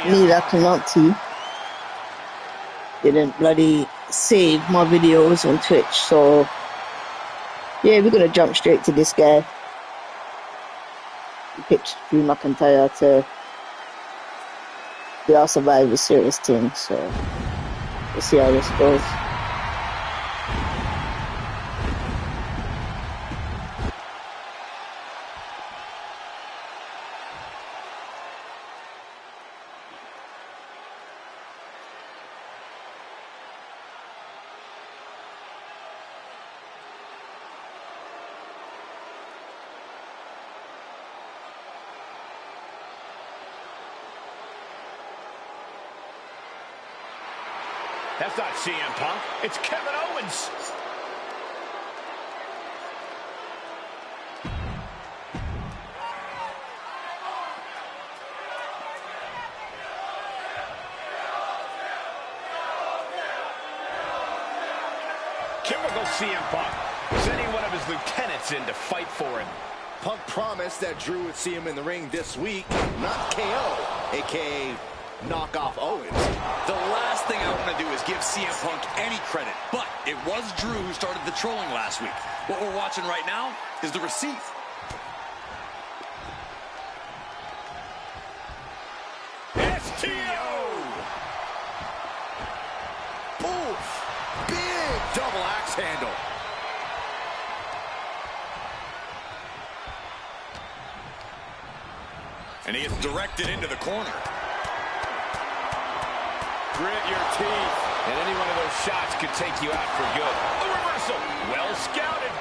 neither cannot he. Didn't bloody save my videos on Twitch, so yeah, we're gonna jump straight to this guy. We picked Drew McIntyre to do our Survivor Series thing, so we'll see how this goes. That's not CM Punk. It's Kevin Owens. Here we go, CM Punk. Sending one of his lieutenants in to fight for him. Punk promised that Drew would see him in the ring this week, not KO, a.k.a. knock off Owens. The last thing I want to do is give CM Punk any credit, but it was Drew who started the trolling last week. What we're watching right now is the receipt. STO! Oof! Big double axe handle. And he gets directed into the corner. Grit your teeth. And any one of those shots could take you out for good. A reversal. Well scouted.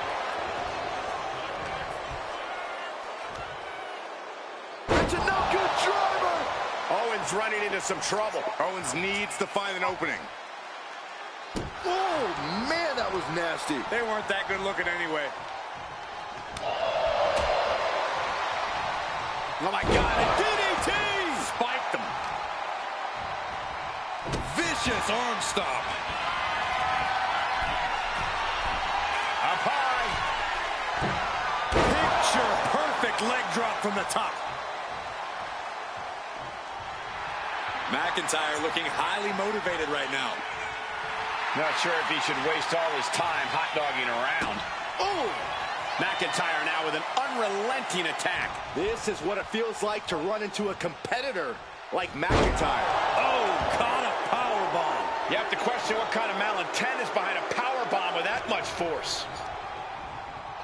That's a no-good driver. Owens running into some trouble. Owens needs to find an opening. Oh, man, that was nasty. They weren't that good looking anyway. Oh, my God. A DDT! Spiked him. Vicious arm stomp. Up high. Picture perfect leg drop from the top. McIntyre looking highly motivated right now. Not sure if he should waste all his time hot-dogging around. Oh! McIntyre now with an unrelenting attack. This is what it feels like to run into a competitor like McIntyre. Oh, caught a powerbomb. You have to question what kind of malintent is behind a powerbomb with that much force.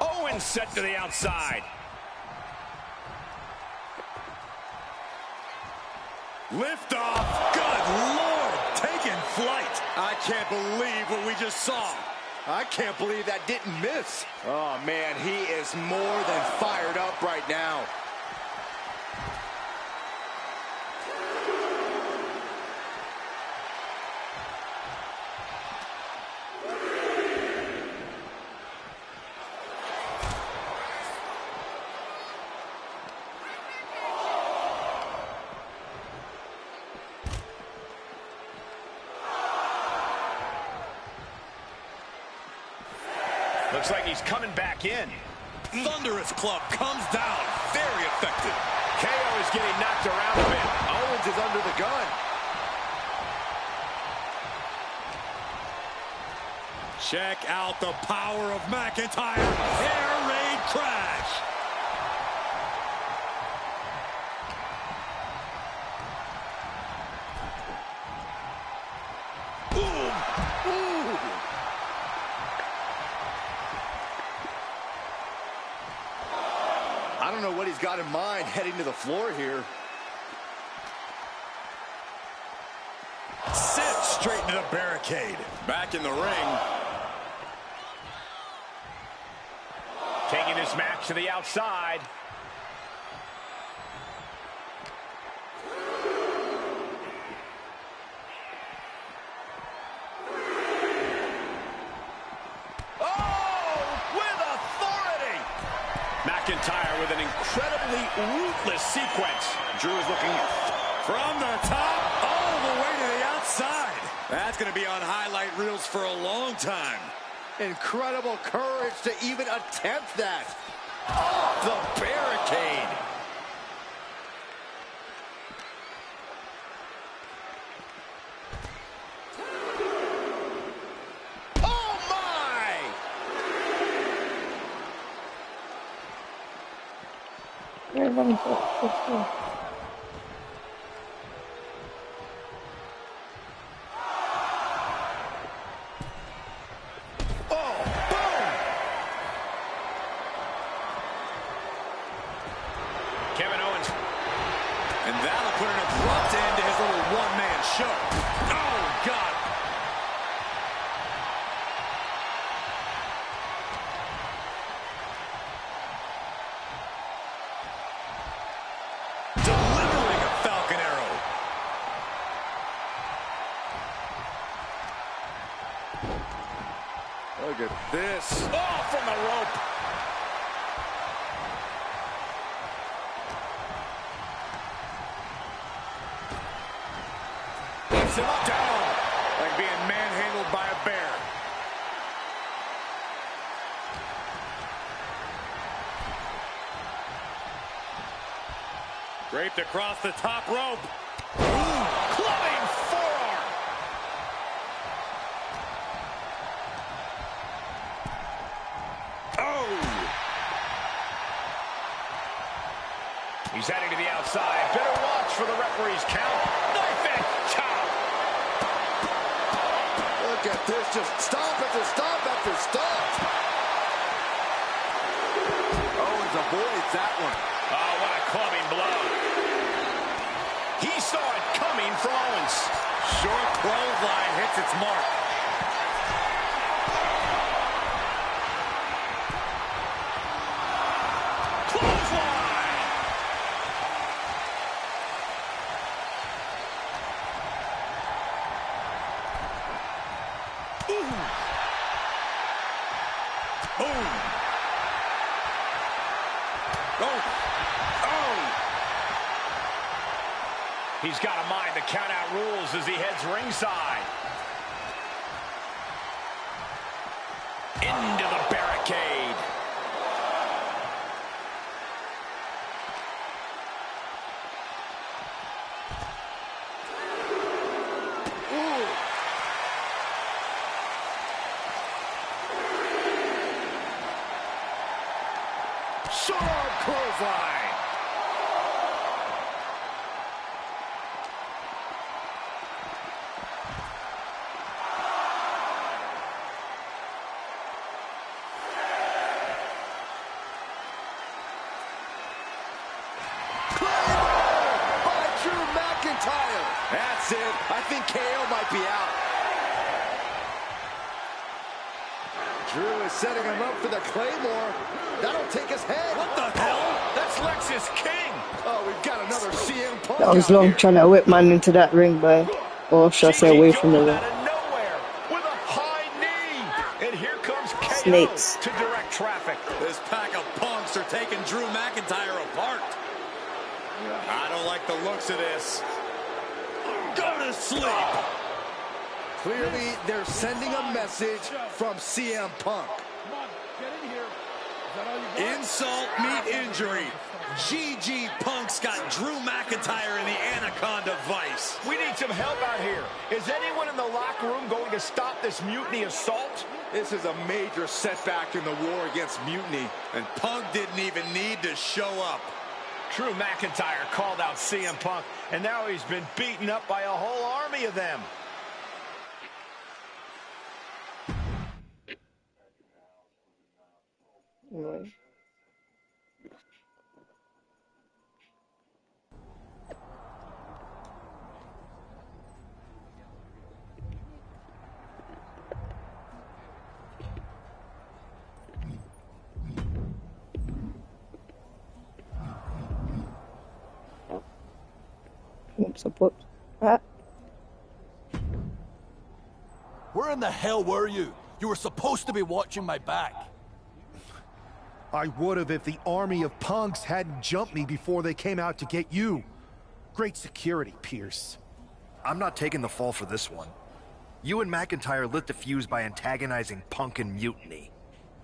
Owens set to the outside. Lift off. Good Lord, taking flight. I can't believe what we just saw. I can't believe that didn't miss. Oh, man, he is more than fired up right now. Looks like he's coming back in. Thunderous club comes down. Very effective. KO is getting knocked around a bit. Owens is under the gun. Check out the power of McIntyre. Air raid crash. I don't know what he's got in mind heading to the floor here. Sent straight into the barricade. Back in the ring. Taking this match to the outside. McIntyre with an incredibly ruthless sequence. Drew is looking from the top all the way to the outside. That's going to be on highlight reels for a long time. Incredible courage to even attempt that. Off the barricade. running for? And that'll put an abrupt end to his little one-man show. Oh, God. Delivering a Falcon Arrow. Look at this. Oh, from the rope. Him down like being manhandled by a bear. Draped across the top rope. Ooh, clubbing forearm. Oh. He's heading to the outside. Better watch for the referee's count. Knife edge chop. Look at this, just stomp after stomp after stomp. Owens avoids that one. Oh, what a clubbing blow. He saw it coming from Owens. Short clothesline hits its mark. Clothesline. Boom. Oh. Oh. He's got a mind to count out rules as he heads ringside. Into the barricade. Sharp clothesline. By Drew McIntyre. That's it. I think KO might be out. Drew is setting him up for the Claymore. That'll take his head. What the hell? That's Lexus King. Oh, we've got another CM Punk. That was out long here. trying to whip man into that ring, boy. Or should I say away from the Out ring? of nowhere with a high knee. And here comes KO Snakes. to direct traffic. This pack of punks are taking Drew McIntyre apart. I don't like the looks of this. Go to sleep. Clearly, they're sending a message from CM Punk. Insult meet injury. GG Punk's got Drew McIntyre in the Anaconda Vice. We need some help out here. Is anyone in the locker room going to stop this mutiny assault? This is a major setback in the war against Mutiny. And Punk didn't even need to show up. Drew McIntyre called out CM Punk, and now he's been beaten up by a whole army of them. Anyway. Support. Where in the hell were you? You were supposed to be watching my back. I would have if the army of punks hadn't jumped me before they came out to get you. Great security, Pierce. I'm not taking the fall for this one. You and McIntyre lit the fuse by antagonizing Punk and Mutiny.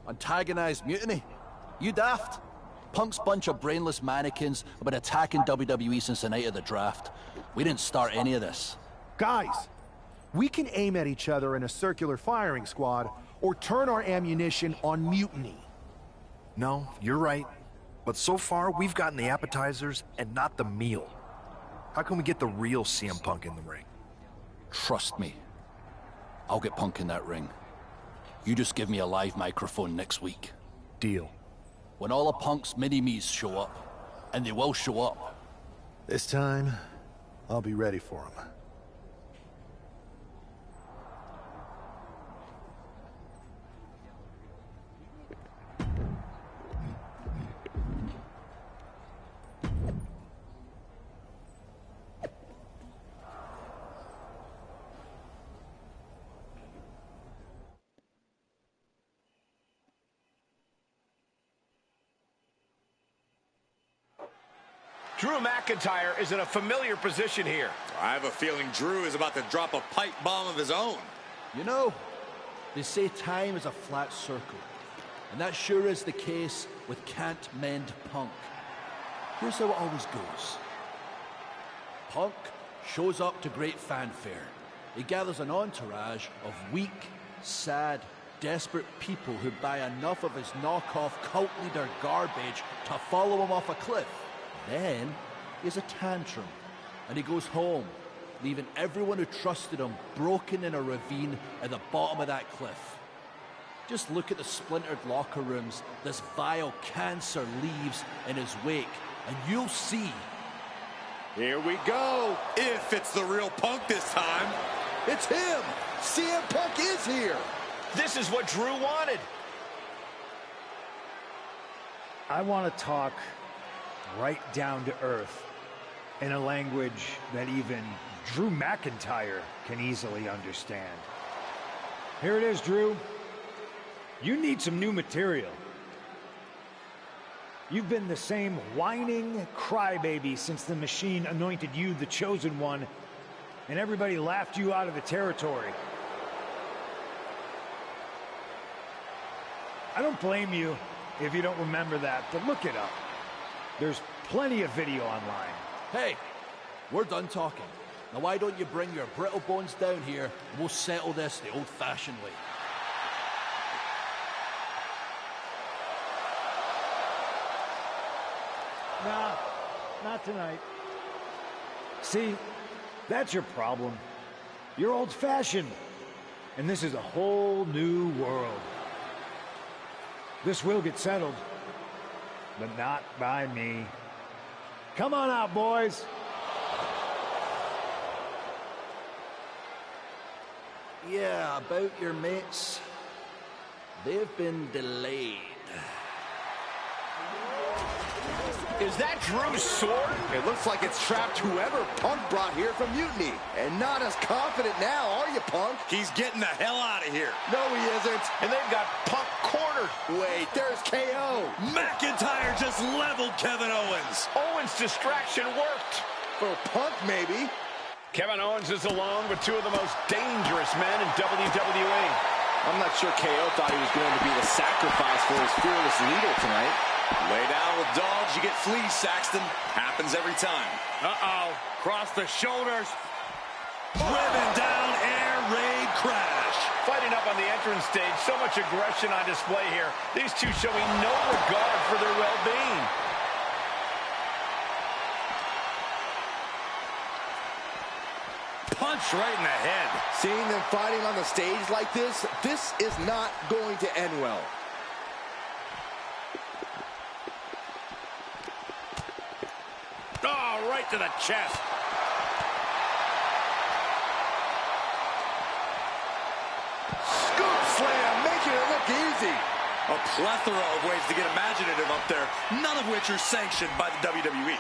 Antagonized Mutiny? You daft? Punk's bunch of brainless mannequins have been attacking WWE since the night of the draft. We didn't start any of this. Guys, we can aim at each other in a circular firing squad or turn our ammunition on Mutiny. No, you're right. But so far, we've gotten the appetizers and not the meal. How can we get the real CM Punk in the ring? Trust me. I'll get Punk in that ring. You just give me a live microphone next week. Deal. When all of Punk's mini-me's show up, and they will show up. This time, I'll be ready for him. Drew McIntyre is in a familiar position here. I have a feeling Drew is about to drop a pipe bomb of his own. You know, they say time is a flat circle. And that sure is the case with Can't Mend Punk. Here's how it always goes. Punk shows up to great fanfare. He gathers an entourage of weak, sad, desperate people who buy enough of his knockoff cult leader garbage to follow him off a cliff. Then he has a tantrum, and he goes home, leaving everyone who trusted him broken in a ravine at the bottom of that cliff. Just look at the splintered locker rooms this vile cancer leaves in his wake, and you'll see. Here we go. If it's the real Punk this time. It's him. CM Punk is here. This is what Drew wanted. I want to talk right down to earth in a language that even Drew McIntyre can easily understand. Here it is, Drew. You need some new material. You've been the same whining crybaby since the Machine anointed you the chosen one, and everybody laughed you out of the territory. I don't blame you if you don't remember that, but look it up. There's plenty of video online. Hey, we're done talking. Now why don't you bring your brittle bones down here and we'll settle this the old-fashioned way. Nah, not tonight. See, that's your problem. You're old-fashioned, and this is a whole new world. This will get settled, but not by me. Come on out, boys. Yeah, about your mates. They've been delayed. Is that Drew's sword? It looks like it's trapped whoever Punk brought here from Mutiny. And not as confident now, are you, Punk? He's getting the hell out of here. No, he isn't. And they've got Punk cornered. Wait, there's KO. McIntyre just leveled Kevin Owens. Owens' distraction worked. For Punk, maybe. Kevin Owens is alone with two of the most dangerous men in WWE. I'm not sure KO thought he was going to be the sacrifice for his fearless leader tonight. Lay down with dogs, you get fleas, Saxton. Happens every time. Uh-oh. Cross the shoulders. Driven down, air raid crash. Fighting up on the entrance stage. So much aggression on display here. These two showing no regard for their well-being. Punch right in the head. Seeing them fighting on the stage like this is not going to end well. Oh, right to the chest. Scoop slam, making it look easy. A plethora of ways to get imaginative up there, none of which are sanctioned by the WWE.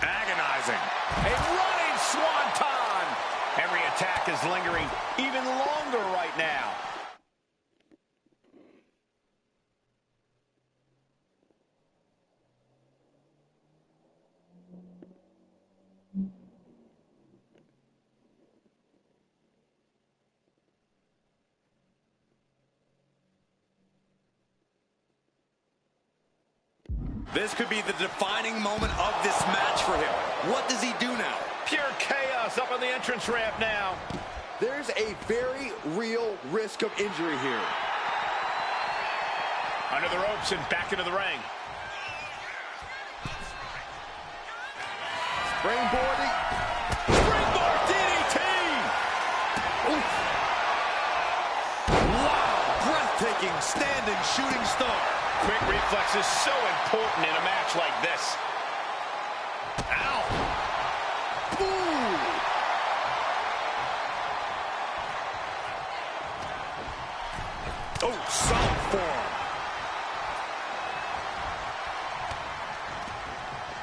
Agonizing. A running swanton. Every attack is lingering even longer right now. This could be the defining moment of this match for him. What does he do now? Pure chaos up on the entrance ramp now. There's a very real risk of injury here. Under the ropes and back into the ring. Springboarding. Springboard DDT! Oof. Wow, breathtaking standing shooting star. Quick reflex is so important in a match like this. Ow! Ooh. Oh, solid form.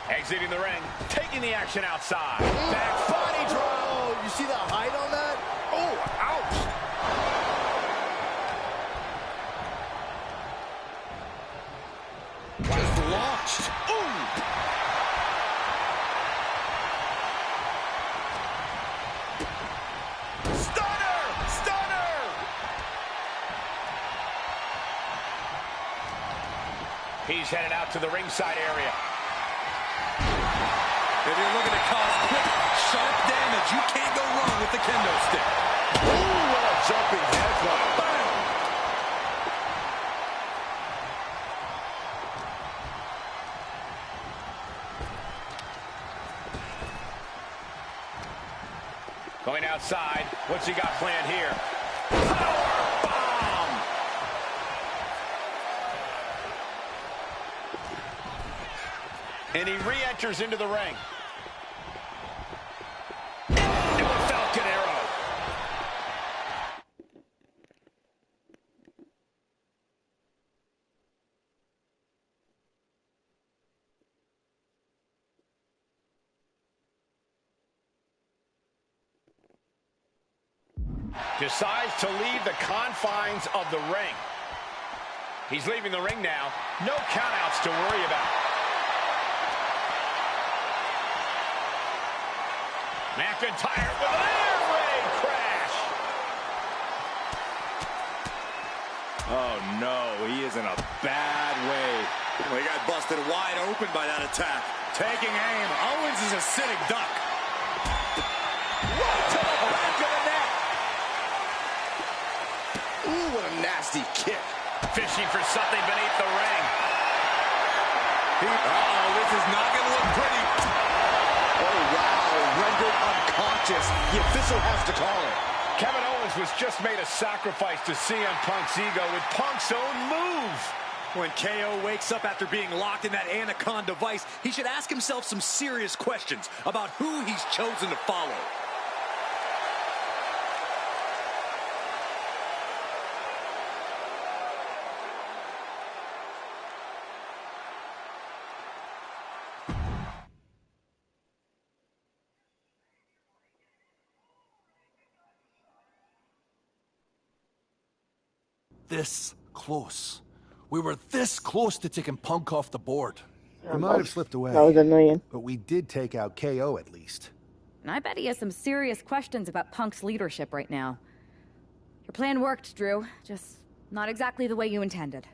Exiting the ring, taking the action outside. Back body drop. Oh, you see the height on that? Oh, ouch. Just launched. Ooh. Stunner! Stunner! He's headed out to the ringside area. If you're looking to cause quick, sharp damage, you can't go wrong with the kendo stick. Ooh, what a jumping headbutt. Bam! Going outside. What's he got planned here? Power bomb! And he re-enters into the ring. Into a Falcon Arrow. Decides to leave the confines of the ring. He's leaving the ring now. No countouts to worry about. McIntyre with an air raid crash. Oh no, he is in a bad way. Well, he got busted wide open by that attack. Taking aim. Owens is a sitting duck. Right to the back of the neck. Ooh, what a nasty kick. Fishing for something beneath the ring. Uh-oh, this is not going to look pretty. Oh, wow. Rendered unconscious. The official has to call it. Kevin Owens was just made a sacrifice to CM Punk's ego with Punk's own move. When KO wakes up after being locked in that Anaconda vice, he should ask himself some serious questions about who he's chosen to follow. This close. We were this close to taking Punk off the board. We might have slipped away. That was annoying. But we did take out KO at least. And I bet he has some serious questions about Punk's leadership right now. Your plan worked, Drew. Just not exactly the way you intended.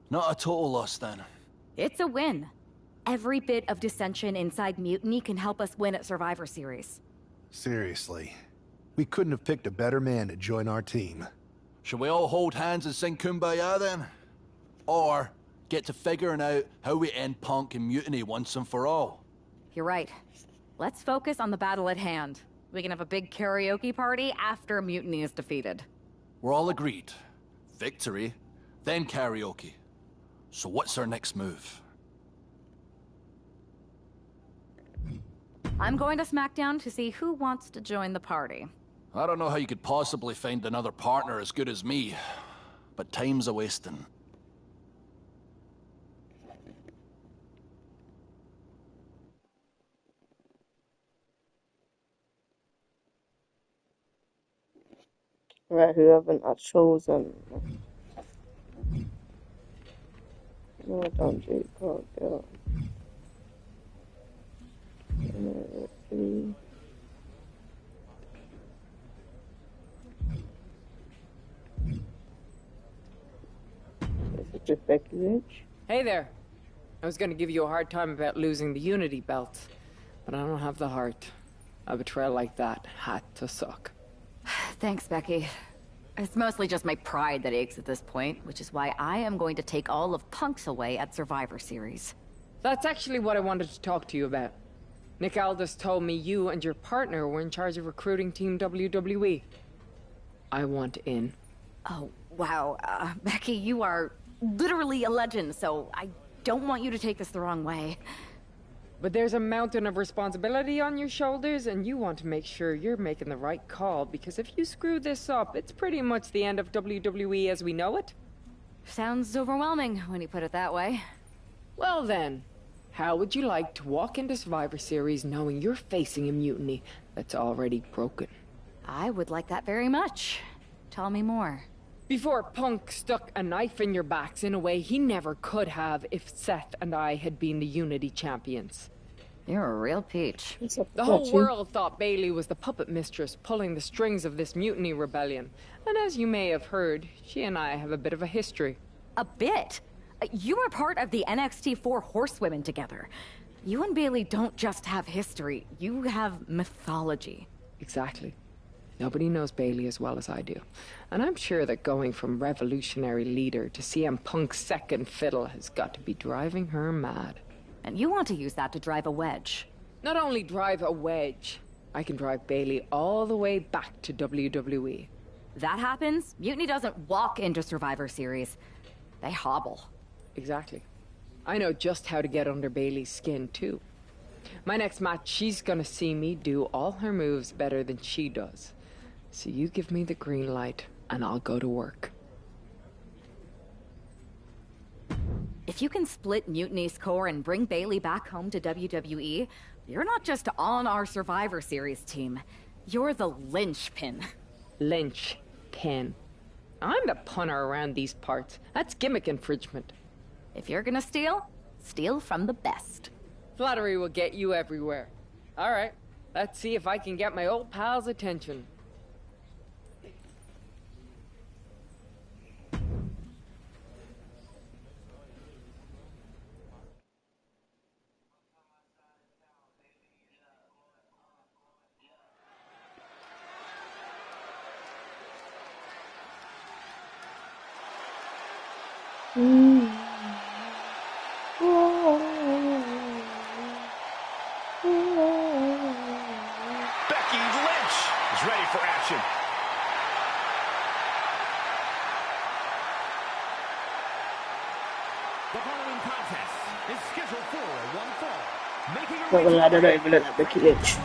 Not a total loss, then. It's a win. Every bit of dissension inside Mutiny can help us win at Survivor Series. Seriously. We couldn't have picked a better man to join our team. Shall we all hold hands and sing Kumbaya, then? Or get to figuring out how we end Punk and Mutiny once and for all? You're right. Let's focus on the battle at hand. We can have a big karaoke party after Mutiny is defeated. We're all agreed. Victory, then karaoke. So what's our next move? I'm going to SmackDown to see who wants to join the party. I don't know how you could possibly find another partner as good as me, but time's a-wasting. Right, who haven't I chosen? No, don't do it, girl. Is it just Becky Lynch? Hey there. I was gonna give you a hard time about losing the Unity belt, but I don't have the heart. A betrayal like that had to suck. Thanks, Becky. It's mostly just my pride that aches at this point, which is why I am going to take all of Punk's away at Survivor Series. That's actually what I wanted to talk to you about. Nick Aldis told me you and your partner were in charge of recruiting Team WWE. I want in. Oh, wow. Becky, you are literally a legend, so I don't want you to take this the wrong way. But there's a mountain of responsibility on your shoulders, and you want to make sure you're making the right call, because if you screw this up, it's pretty much the end of WWE as we know it. Sounds overwhelming when you put it that way. Well then, how would you like to walk into Survivor Series knowing you're facing a mutiny that's already broken? I would like that very much. Tell me more. Before Punk stuck a knife in your backs in a way he never could have if Seth and I had been the Unity champions. You're a real peach. The whole world thought Bayley was the puppet mistress pulling the strings of this mutiny rebellion. And as you may have heard, she and I have a bit of a history. A bit? You were part of the NXT 4 Horsewomen together. You and Bayley don't just have history, you have mythology. Exactly. Nobody knows Bayley as well as I do. And I'm sure that going from revolutionary leader to CM Punk's second fiddle has got to be driving her mad. And you want to use that to drive a wedge. Not only drive a wedge, I can drive Bayley all the way back to WWE. That happens, Mutiny doesn't walk into Survivor Series. They hobble. Exactly. I know just how to get under Bayley's skin, too. My next match, she's gonna see me do all her moves better than she does. So you give me the green light, and I'll go to work. If you can split Mutiny's core and bring Bayley back home to WWE, you're not just on our Survivor Series team. You're the linchpin. Linchpin. I'm the punter around these parts. That's gimmick infringement. If you're gonna steal, steal from the best. Flattery will get you everywhere. All right, let's see if I can get my old pal's attention. Becky Lynch is ready for action. The following contest is scheduled for one fall. Making Not gonna lie, I don't even look like Becky Lynch.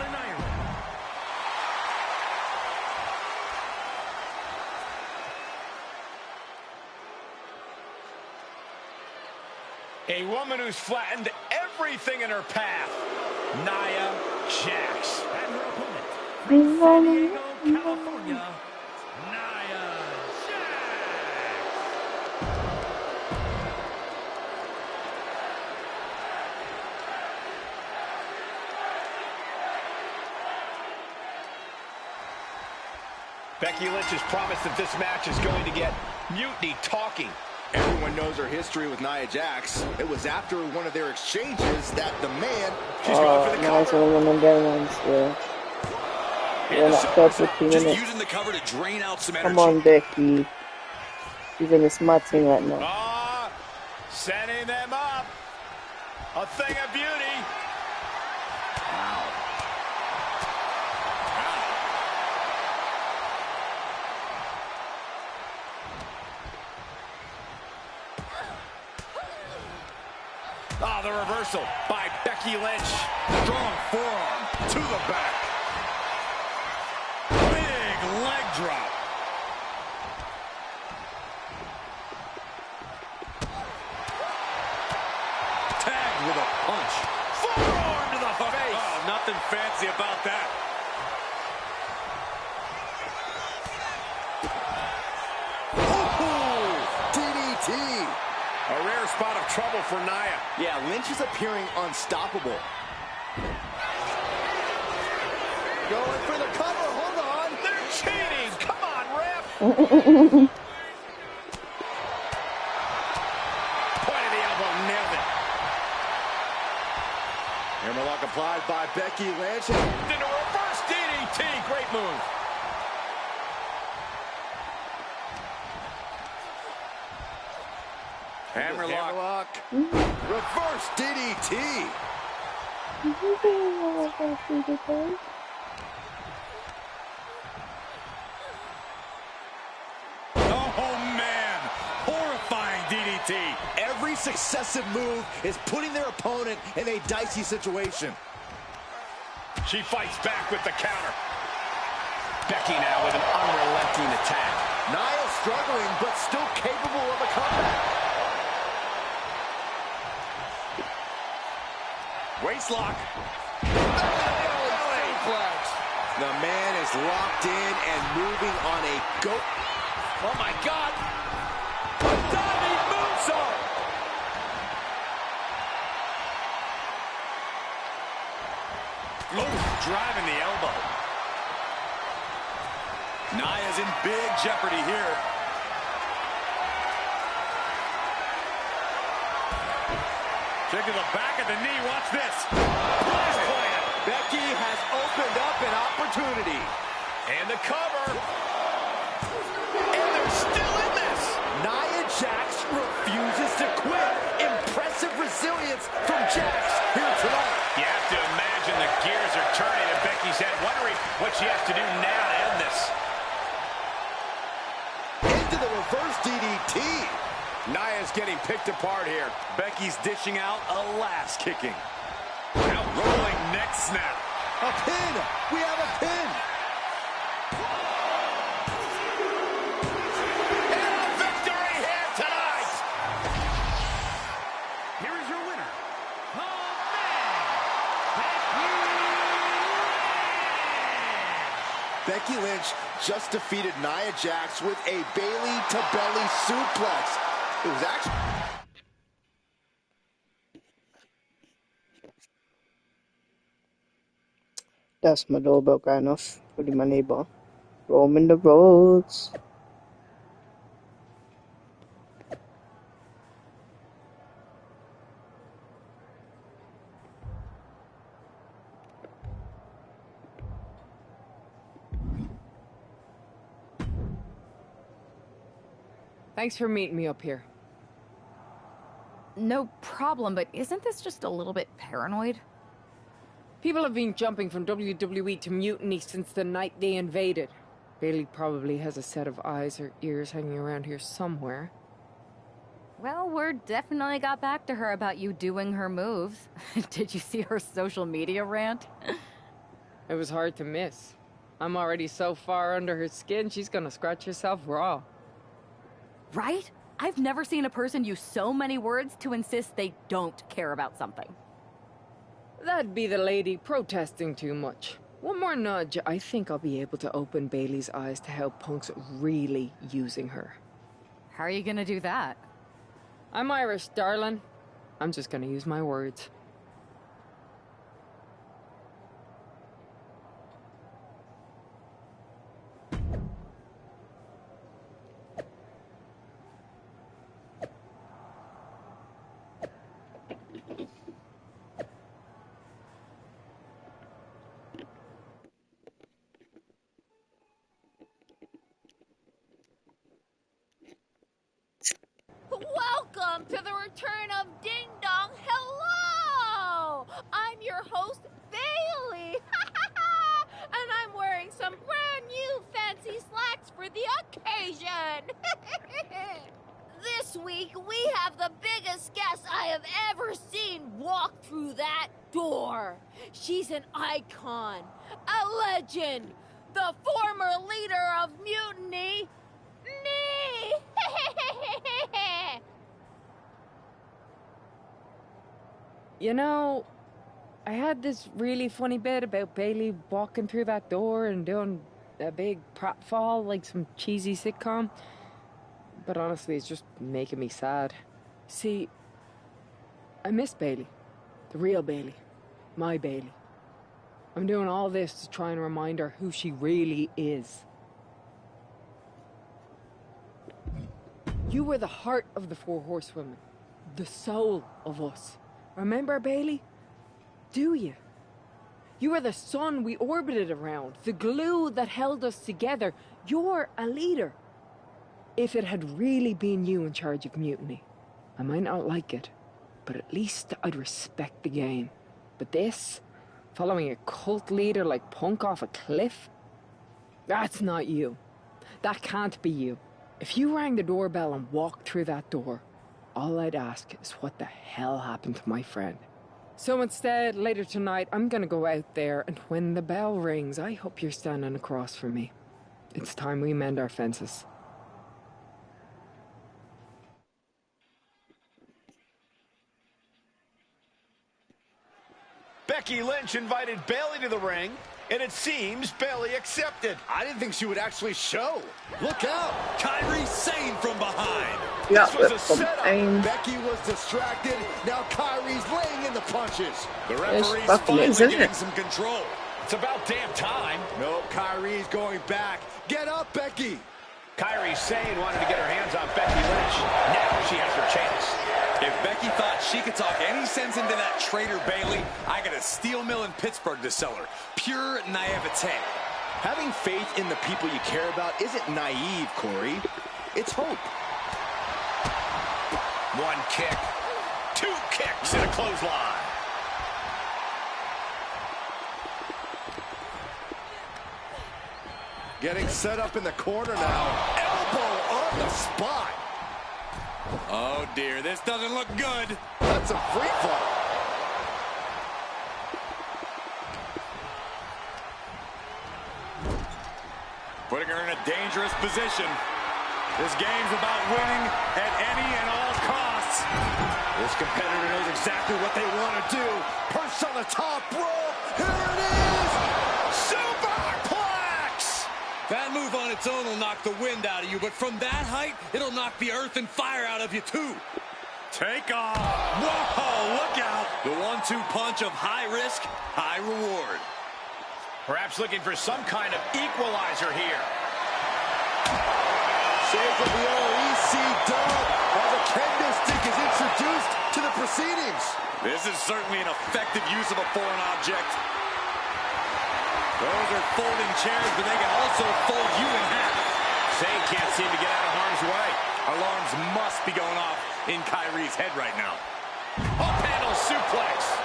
A woman who's flattened everything in her path, Nia Jax. And her opponent, from San Diego, California, Nia Jax. Becky Lynch has promised that this match is going to get Mutiny talking. Everyone knows her history with Nia Jax. It was after one of their exchanges that the man... She's going for the nice cover. one of them ones, yeah. Yeah, that first 15 Just minutes. using the cover to drain out some energy. Come on, Becky. She's in a smart thing right now. Ah, setting them up. A thing of beauty. Oh, the reversal by Becky Lynch. Strong forearm to the back. Big leg drop. Tagged with a punch. Forearm to the face. Oh, nothing fancy about that. DDT. A rare spot of trouble for Nia. Yeah, Lynch is appearing unstoppable. Going for the cover. Hold on. They're cheating. Come on, ref. Point of the elbow, nailed it. Hammerlock applied by Becky Lynch. Into a reverse DDT. Great move. Hammerlock. Reverse DDT. Oh, man. Horrifying DDT. Every successive move is putting their opponent in a dicey situation. She fights back with the counter. Becky now with an unrelenting attack. Nia struggling, but still capable of a comeback. Waistlock. The man is locked in and moving on a go. Oh, my God. A diving moonsault. Oh, driving the elbow. Nia's in big jeopardy here. Kick to the back of the knee. Watch this. Flash plan. Becky has opened up an opportunity. And the cover. And they're still in this. Nia Jax refuses to quit. Impressive resilience from Jax here tonight. You have to imagine the gears are turning in Becky's head, wondering what she has to do now to end this. Into the reverse DDT. Nia's getting picked apart here. Becky's dishing out a last kicking. Out rolling neck snap. A pin. We have a pin. And a victory here tonight. Here is your winner. Becky Lynch just defeated Nia Jax with a Bayley to belly suplex. It was actually... That's my doorbell going off. With my neighbor. Roaming the roads. Thanks for meeting me up here. No problem, but isn't this just a little bit paranoid? People have been jumping from WWE to Mutiny since the night they invaded. Bayley probably has a set of eyes or ears hanging around here somewhere. Well, word definitely got back to her about you doing her moves. Did you see her social media rant? It was hard to miss. I'm already so far under her skin, she's gonna scratch herself raw. Right? I've never seen a person use so many words to insist they don't care about something. That'd be the lady protesting too much. One more nudge, I think I'll be able to open Bayley's eyes to how Punk's really using her. How are you gonna do that? I'm Irish, darling. I'm just gonna use my words. Welcome to the return of Ding Dong. Hello! I'm your host, Bayley. And I'm wearing some brand new fancy slacks for the occasion. This week, we have the biggest guest I have ever seen walk through that door. She's an icon, a legend, the former leader of Mutiny, me! You know, I had this really funny bit about Bayley walking through that door and doing a big pratfall like some cheesy sitcom. But honestly, it's just making me sad. See, I miss Bayley. The real Bayley. My Bayley. I'm doing all this to try and remind her who she really is. You were the heart of the Four Horsewomen. The soul of us. Remember, Bayley? Do you? You were the sun we orbited around, the glue that held us together. You're a leader. If it had really been you in charge of Mutiny, I might not like it, but at least I'd respect the game. But this, following a cult leader like Punk off a cliff, that's not you. That can't be you. If you rang the doorbell and walked through that door, all I'd ask is what the hell happened to my friend. So instead, later tonight, I'm gonna go out there, and when the bell rings, I hope you're standing across from me. It's time we mend our fences. Becky Lynch invited Bayley to the ring, and it seems Bayley accepted. I didn't think she would actually show. Look out! Kairi Sane from behind. Yeah, This was a setup. Becky was distracted. Now Kairi's laying in the punches. The It's referee's fucking finally isn't getting it? some control. It's about damn time. No, Kairi's going back. Get up, Becky. Kairi Sane wanted to get her hands on Becky Lynch. Now she has her chance. If Becky thought she could talk any sense into that traitor Bayley, I got a steel mill in Pittsburgh to sell her. Pure naivete. Having faith in the people you care about isn't naive, Corey. It's hope. One kick, two kicks, and a clothesline. Getting set up in the corner now. Elbow on the spot. Oh dear, this doesn't look good. That's a free fall. Putting her in a dangerous position. This game's about winning at any and all costs. This competitor knows exactly what they want to do. Perched on the top rope. Here it is. Superplex! That move on its own will knock the wind out of you, but from that height, it'll knock the earth and fire out of you too. Take off. Whoa, look out. The 1-2 punch of high risk, high reward. Perhaps looking for some kind of equalizer here. Shades of the OEC dub as a kendo stick is introduced to the proceedings. This is certainly an effective use of a foreign object. Those are folding chairs, but they can also fold you in half. Sane can't seem to get out of harm's way. Alarms must be going off in Kairi's head right now. Up handle suplex.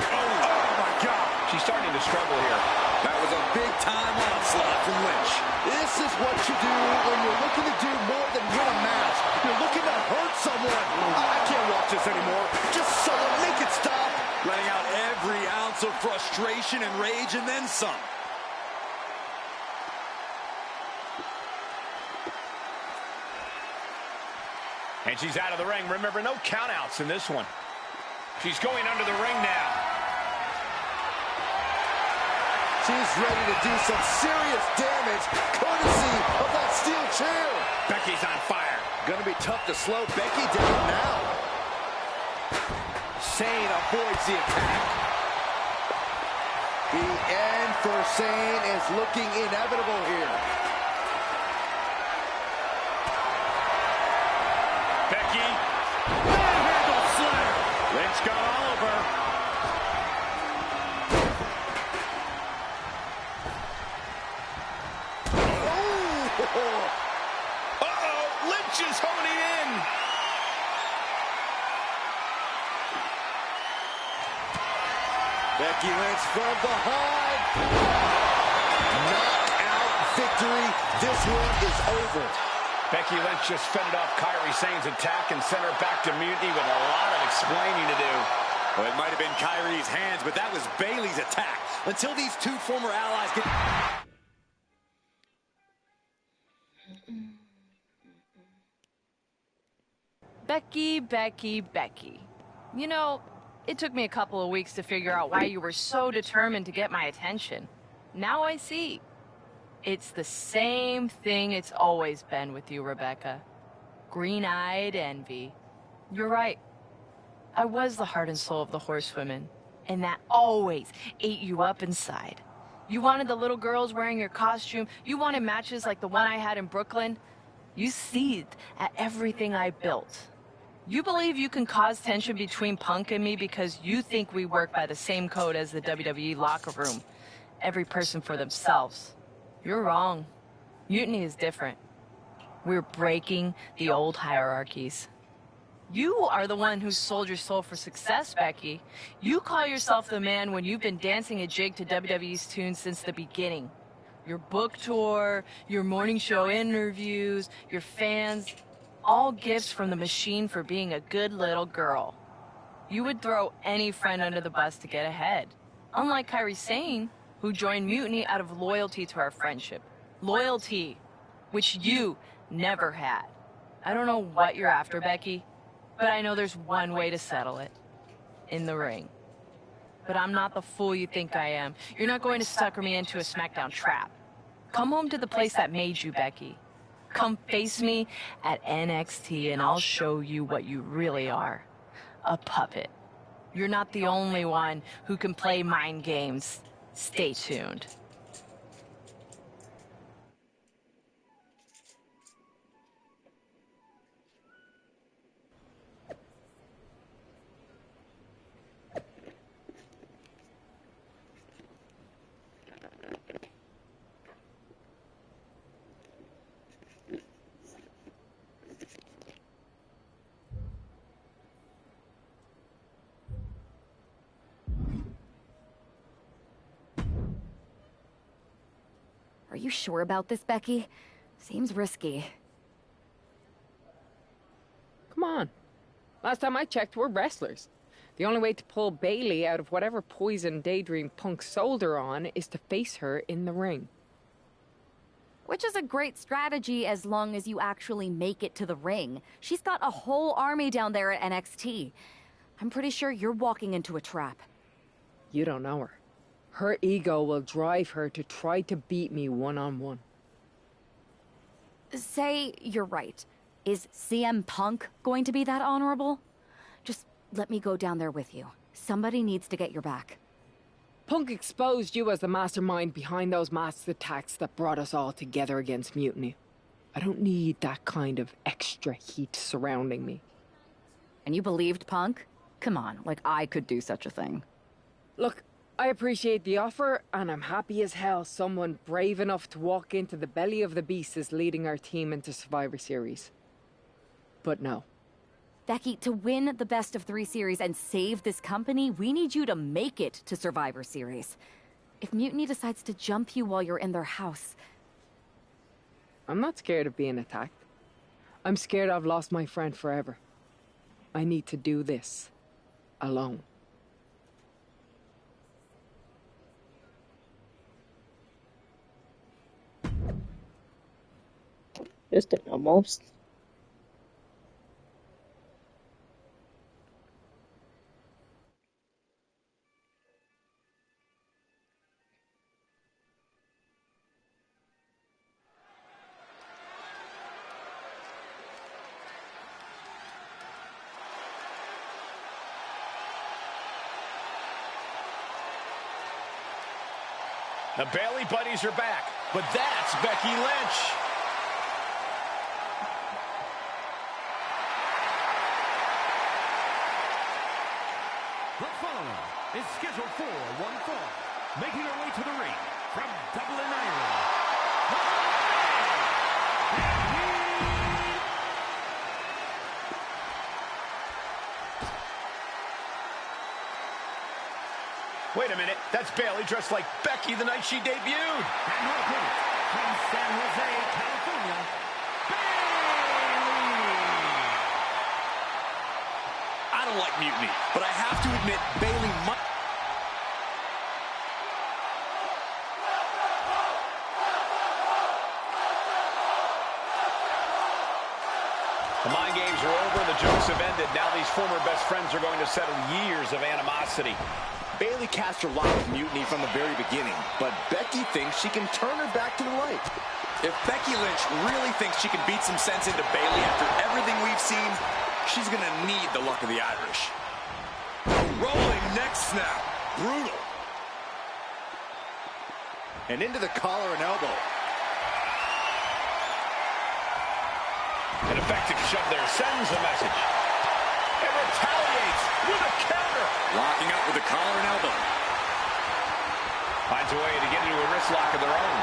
Oh my God. She's starting to struggle here. That was a big-time onslaught from Lynch. This is what you do when you're looking to do more than win a match. You're looking to hurt someone. I can't watch this anymore. Just someone make it stop. Letting out every ounce of frustration and rage and then some. And she's out of the ring. Remember, no countouts in this one. She's going under the ring now. She's ready to do some serious damage, courtesy of that steel chair. Becky's on fire. Gonna be tough to slow Becky down now. Sane avoids the attack. The end for Sane is looking inevitable here. Becky. Manhandle slam. Lynch got all over. Uh-oh. Lynch is honing in. Becky Lynch from behind. Knockout victory. This one is over. Becky Lynch just fended off Kairi Sane's attack and sent her back to Munity with a lot of explaining to do. Well, it might have been Kairi's hands, but that was Bayley's attack. Until these two former allies get... Becky, Becky, Becky. You know, it took me a couple of weeks to figure out why you were so determined to get my attention. Now I see. It's the same thing it's always been with you, Rebecca. Green-eyed envy. You're right. I was the heart and soul of the Horsewomen, and that always ate you up inside. You wanted the little girls wearing your costume. You wanted matches like the one I had in Brooklyn. You seethed at everything I built. You believe you can cause tension between Punk and me because you think we work by the same code as the WWE locker room. Every person for themselves. You're wrong. Mutiny is different. We're breaking the old hierarchies. You are the one who sold your soul for success, Becky. You call yourself the man when you've been dancing a jig to WWE's tunes since the beginning. Your book tour, your morning show interviews, your fans, all gifts from the machine for being a good little girl. You would throw any friend under the bus to get ahead. Unlike Kairi Sane, who joined Mutiny out of loyalty to our friendship. Loyalty, which you never had. I don't know what you're after, Becky, but I know there's one way to settle it. In the ring. But I'm not the fool you think I am. You're not going to sucker me into a SmackDown trap. Come home to the place that made you, Becky. Come face me at NXT and I'll show you what you really are. A puppet. You're not the only one who can play mind games. Stay tuned. Are you sure about this, Becky? Seems risky. Come on. Last time I checked, we're wrestlers. The only way to pull Bayley out of whatever poison daydream Punk sold her on is to face her in the ring. Which is a great strategy as long as you actually make it to the ring. She's got a whole army down there at NXT. I'm pretty sure you're walking into a trap. You don't know her. Her ego will drive her to try to beat me one-on-one. Say you're right. Is CM Punk going to be that honorable? Just let me go down there with you. Somebody needs to get your back. Punk exposed you as the mastermind behind those masked attacks that brought us all together against Mutiny. I don't need that kind of extra heat surrounding me. And you believed Punk? Come on, like I could do such a thing. Look, I appreciate the offer, and I'm happy as hell someone brave enough to walk into the belly of the beast is leading our team into Survivor Series. But no. Becky, to win the best of 3 series and save this company, we need you to make it to Survivor Series. If Mutiny decides to jump you while you're in their house... I'm not scared of being attacked. I'm scared I've lost my friend forever. I need to do this. Alone. Just almost. The Bayley buddies are back, but that's Becky Lynch. The following is scheduled for one fall, making her way to the ring from Dublin, Ireland. Wait a minute, that's Bayley dressed like Becky the night she debuted. And her opponent from San Jose, California, Bayley. I don't like Mutiny, but I have to admit Bayley might... The mind games are over and the jokes have ended. Now these former best friends are going to settle years of animosity. Bayley cast her lot with Mutiny from the very beginning, but Becky thinks she can turn her back to the light. If Becky Lynch really thinks she can beat some sense into Bayley after everything we've seen, she's going to need the luck of the Irish. Rolling neck snap. Brutal. And into the collar and elbow. An effective shove there sends a message. And retaliates with a counter. Locking up with the collar and elbow. Finds a way to get into a wrist lock of their own.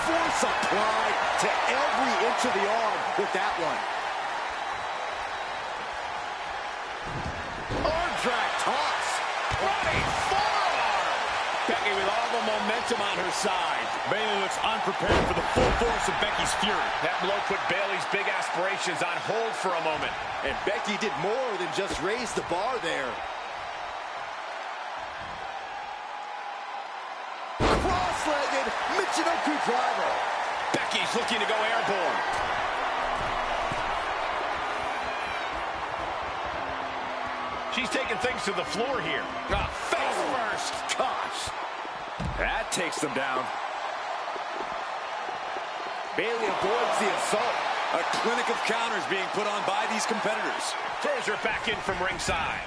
Force Force applied to every inch of the arm with that one. Arm drag toss. Running forearm. Becky with all the momentum on her side. Bayley looks unprepared for the full force of Becky's fury. That blow put Bayley's big aspirations on hold for a moment. And Becky did more than just raise the bar there. Cross-legged Michinoku driver. Becky's looking to go airborne. She's taking things to the floor here. Face first. Gosh. That takes them down. Bayley avoids the assault. A clinic of counters being put on by these competitors. Throws her back in from ringside.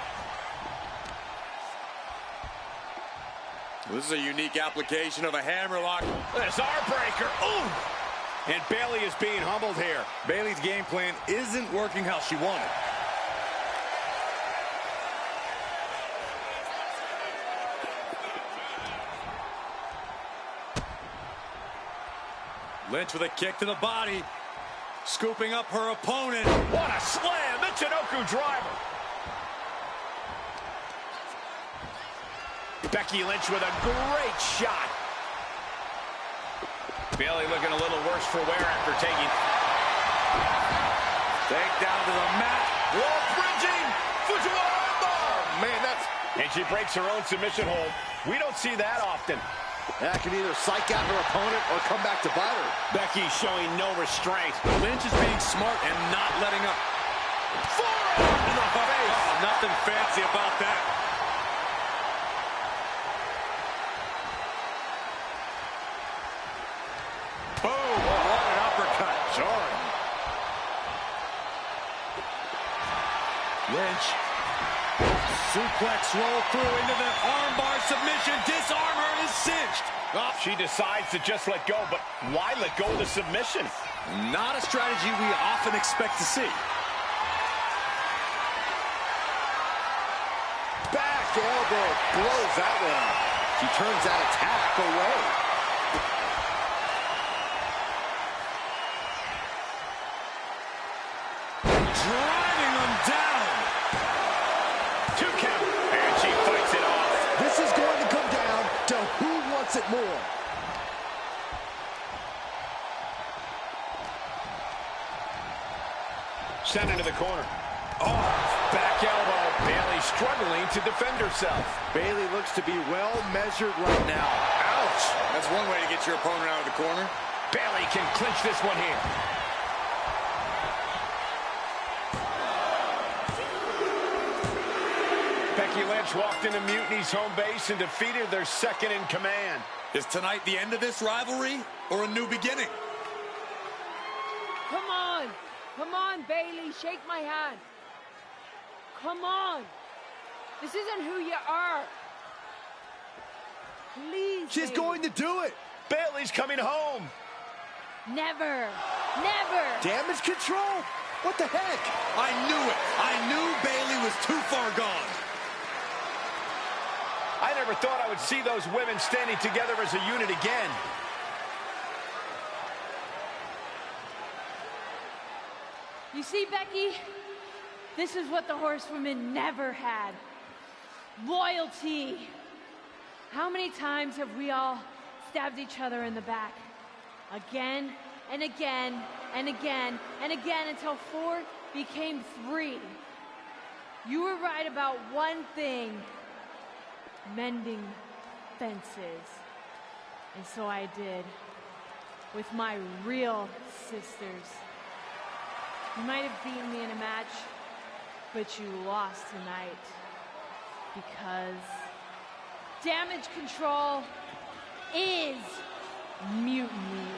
This is a unique application of a hammerlock. This arm breaker. Ooh! And Bayley is being humbled here. Bayley's game plan isn't working how she wanted. Lynch with a kick to the body. Scooping up her opponent. What a slam! Michinoku driver. Becky Lynch with a great shot. Bayley looking a little worse for wear after taking. Take down to the mat. Wall bridging. Fujiwara armbar. Man, that's... And she breaks her own submission hold. We don't see that often. That can either psych out her opponent or come back to bite her. Becky showing no restraint. Lynch is being smart and not letting up. Forearm to the face. Oh, nothing fancy about that. Boom! What an uppercut. Jarring. Lynch. Suplex roll through into the armbar submission. Disarm her is cinched. Oh, she decides to just let go, but why let go of the submission? Not a strategy we often expect to see. Back elbow blows that one. She turns that attack away. Driving them down. 2 count. And she fights it off. This is going to come down to who wants it more. Sent into the corner. Oh, back elbow. Bayley struggling to defend herself. Bayley looks to be well measured right now. Ouch. That's one way to get your opponent out of the corner. Bayley can clinch this one here. Becky Lynch walked into Mutiny's home base and defeated their second in command. Is tonight the end of this rivalry or a new beginning? Come on. Come on, Bayley. Shake my hand. Come on. This isn't who you are. Please, She's Bayley. going to do it. Bayley's coming home. Never. Never. Damage control? What the heck? I knew it. I knew Bayley was too far gone. I never thought I would see those women standing together as a unit again. You see, Becky? This is what the horsewomen never had. Loyalty. How many times have we all stabbed each other in the back? Again and again and again and again until 4 became 3. You were right about one thing. Mending fences. And so I did. With my real sisters. You might have beaten me in a match, but you lost tonight. Because damage control is mutiny.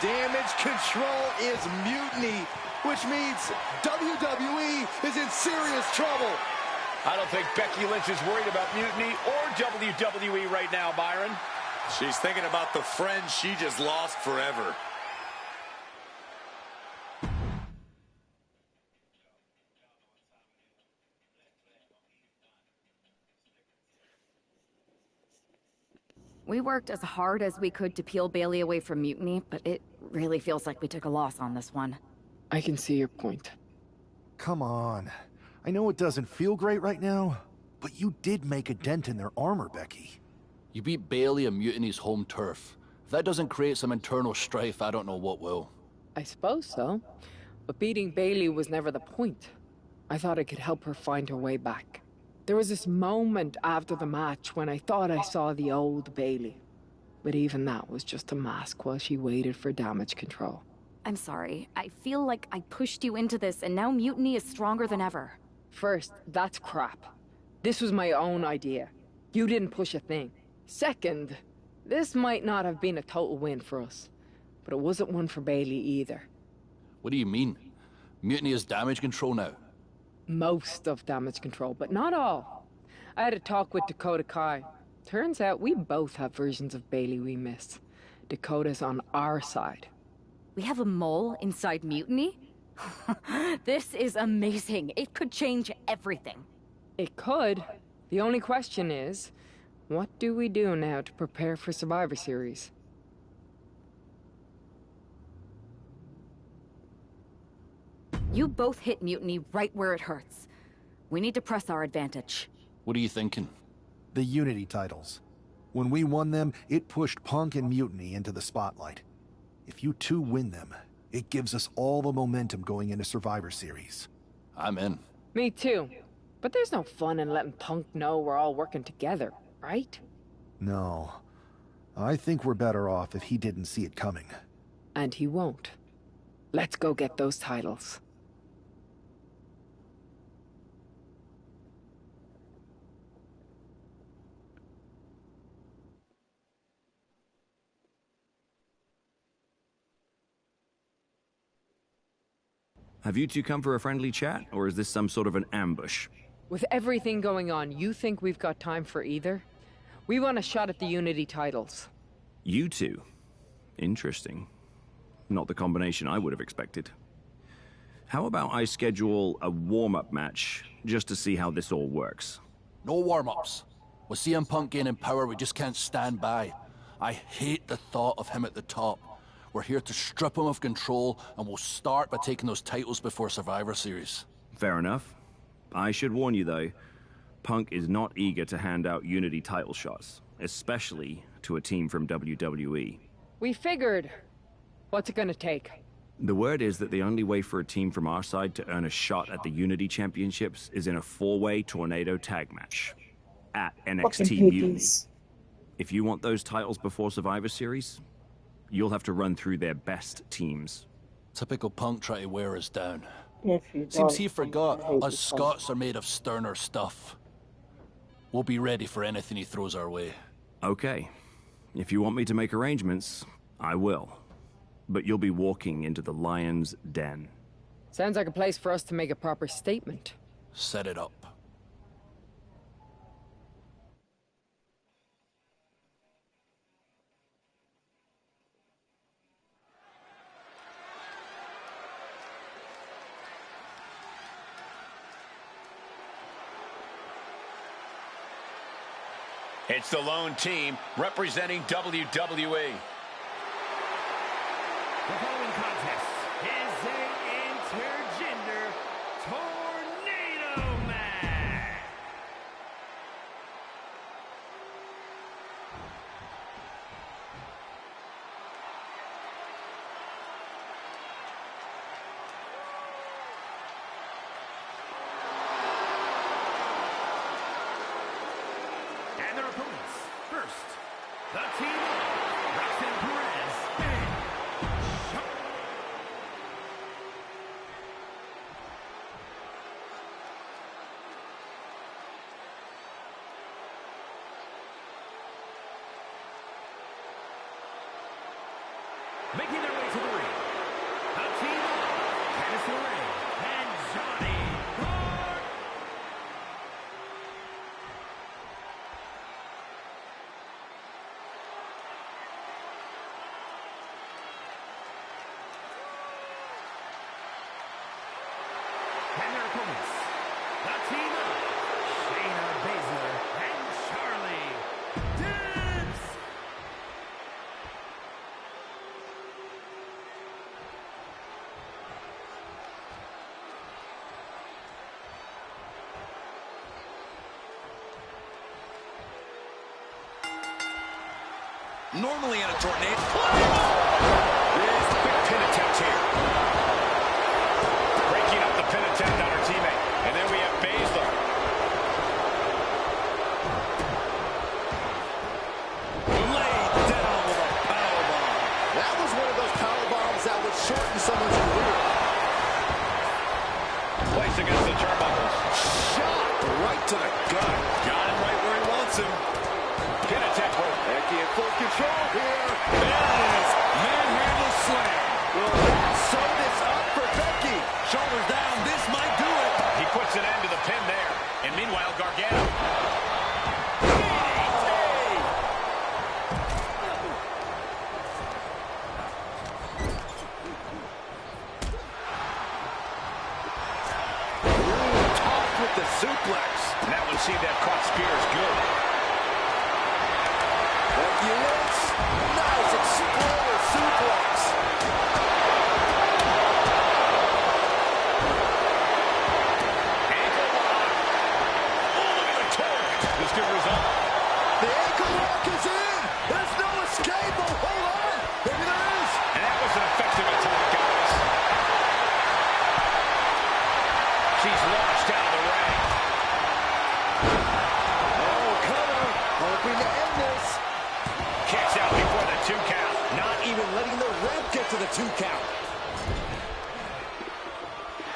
Damage control is mutiny, which means WWE is in serious trouble. I don't think Becky Lynch is worried about mutiny or WWE right now, Byron. She's thinking about the friend she just lost forever. We worked as hard as we could to peel Bailey away from Mutiny, but it really feels like we took a loss on this one. I can see your point. Come on. I know it doesn't feel great right now, but you did make a dent in their armor, Becky. You beat Bailey on Mutiny's home turf. If that doesn't create some internal strife, I don't know what will. I suppose so. But beating Bailey was never the point. I thought I could help her find her way back. There was this moment after the match when I thought I saw the old Bailey. But even that was just a mask while she waited for damage control. I'm sorry. I feel like I pushed you into this, and now Mutiny is stronger than ever. First, that's crap. This was my own idea. You didn't push a thing. Second, this might not have been a total win for us. But it wasn't one for Bailey either. What do you mean? Mutiny has damage control now? Most of damage control, but not all. I had a talk with Dakota Kai. Turns out we both have versions of Bailey we miss. Dakota's on our side. We have a mole inside Mutiny? This is amazing. It could change everything. It could. The only question is, what do we do now to prepare for Survivor Series? You both hit Mutiny right where it hurts. We need to press our advantage. What are you thinking? The Unity titles. When we won them, it pushed Punk and Mutiny into the spotlight. If you two win them, it gives us all the momentum going into Survivor Series. I'm in. Me too. But there's no fun in letting Punk know we're all working together, right? No. I think we're better off if he didn't see it coming. And he won't. Let's go get those titles. Have you two come for a friendly chat, or is this some sort of an ambush? With everything going on, you think we've got time for either? We want a shot at the Unity titles. You two? Interesting. Not the combination I would have expected. How about I schedule a warm-up match, just to see how this all works? No warm-ups. With CM Punk gaining power, we just can't stand by. I hate the thought of him at the top. We're here to strip him of control, and we'll start by taking those titles before Survivor Series. Fair enough. I should warn you, though, Punk is not eager to hand out Unity title shots, especially to a team from WWE. We figured. What's it gonna take? The word is that the only way for a team from our side to earn a shot at the Unity Championships is in a four-way tornado tag match at NXT Mutiny. If you want those titles before Survivor Series, you'll have to run through their best teams. Typical Punk try to wear us down. Nephew, Seems he forgot us Scots are made of sterner stuff. We'll be ready for anything he throws our way. Okay. If you want me to make arrangements, I will. But you'll be walking into the lion's den. Sounds like a place for us to make a proper statement. Set it up. It's the lone team representing WWE. The following contest is an intergender tornado match. And their opponents, first, the team of Roxanne Perez and making their way to the ring, the team of Candice LeRae and Johnny Gargano. And their opponents, the team of Shayna Baszler and Charlie Dibs. Normally in a tornado. There's big pin attempt here. Breaking up the pin attempt on her teammate. And then we have Baszler. Laid down with a powerbomb. That was one of those powerbombs that would shorten someone's career. Placed against the turnbuckles. Shot right to the gut. Got him right where he wants him. Pin attempt. Becky in full control here. There it is. Manhandle slam. Will that sew this up for Becky? Shoulders down. This might do it. He puts an end to the pin there. And meanwhile, Gargano. Tossed with the suplex. And that one seemed to have caught Spears good. Becky Lynch. Nice exploder suplex. Ankle lock. Oh, look at the torque. This good result. The ankle lock is in. There's no escape. Oh, hold on. Maybe there is. And that was an effective attack, guys. She's launched out of the ring. Oh, cover. Hoping to end this. Kicks out before the 2 count. Not even letting the ref get to the 2 count.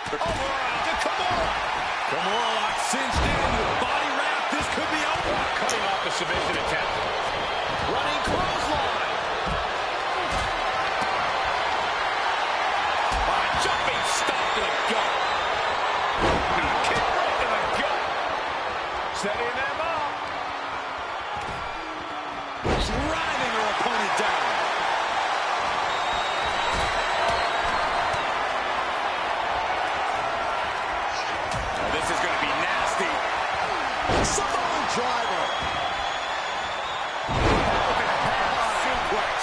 To Kimona. Kimura lock cinched in with body wrap. This could be over. Cutting off the submission attempt. Running clothesline. Jumping stop to the gut. Kick right to the gut. Setting them up. Driving her opponent down. Oh, this is going to be nasty. Samoan driver. Suplex.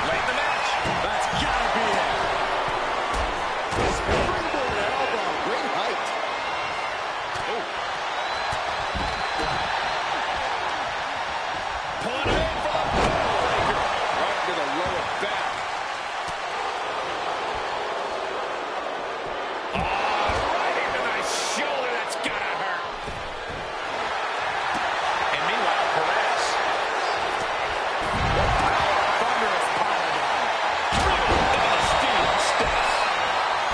Late in the match. That's gotta be it. Springboard elbow. Great height. Pulling it in for the breaker. Right to the lower back. Right into the shoulder. That's gotta hurt. And meanwhile, Perez. Thunderous powerbomb. Driven into the steel steps.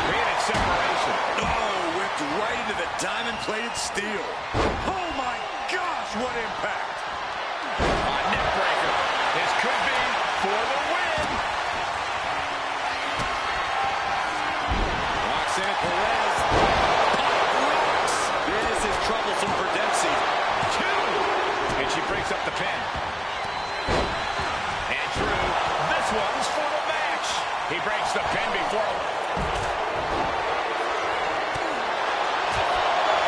Created separation. Oh, whipped right into the diamond-plated steel. Oh my gosh, what impact! Neck breaker. This could be for the win. Rocks in at Perez. Rocks. This is troublesome for Dempsey. 2. And she breaks up the pin. And Drew, this one's for the match. He breaks the pin before.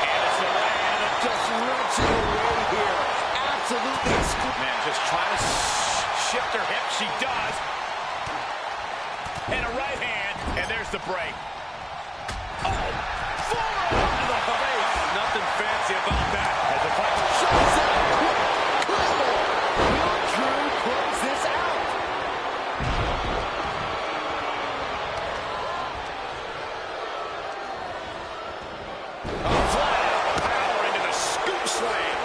And it's the land. Just wrenching away here. Absolutely. Man, just trying to shift her hip. She does. And a right hand. And there's the break. Forearm to the face. Nothing fancy about that. As the fight Shots out. Quick. Cool. Will Drew close this out? flat out power into the scoop slam.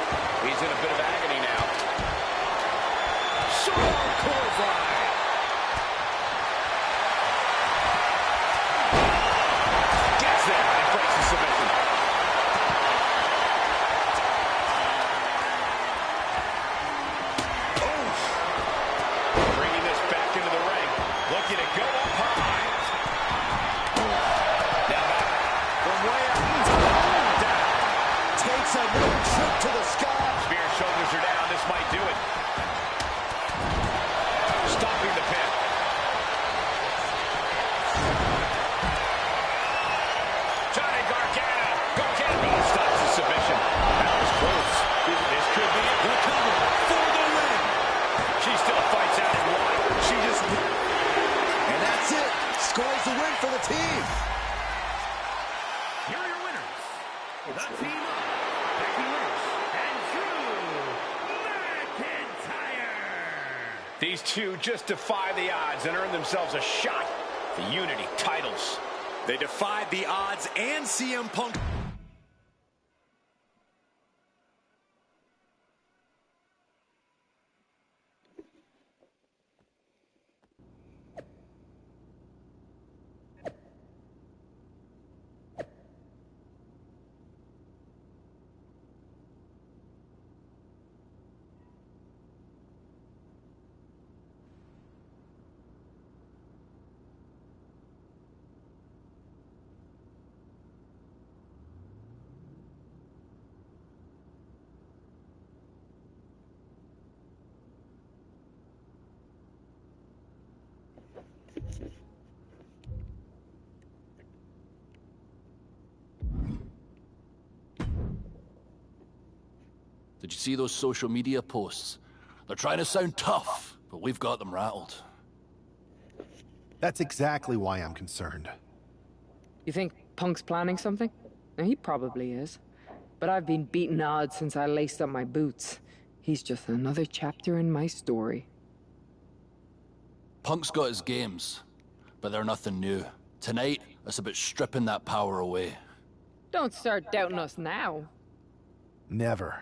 He's in a bit of agony now. Short clothesline. Gets there and breaks the submission. Oof. Bringing this back into the ring. Looking to go up high. Now back from way up. Down. Takes another trip to the sky. Spear shoulders are down. This might do it. Stopping the pin. Johnny Gargano. Gargano stops the submission. That was close. This could be it. The cover for the win. She still fights out in one. She just... And that's it. Scores the win for the team. Here are your winners. The team of Becky Lynch and Drew McIntyre. These two just defy the odds and earn themselves a shot at the Unity titles. They defied the odds and CM Punk. Did you see those social media posts? They're trying to sound tough, but we've got them rattled. That's exactly why I'm concerned. You think Punk's planning something? Now, he probably is. But I've been beating odds since I laced up my boots. He's just another chapter in my story. Punk's got his games, but they're nothing new. Tonight, it's about stripping that power away. Don't start doubting us now. Never.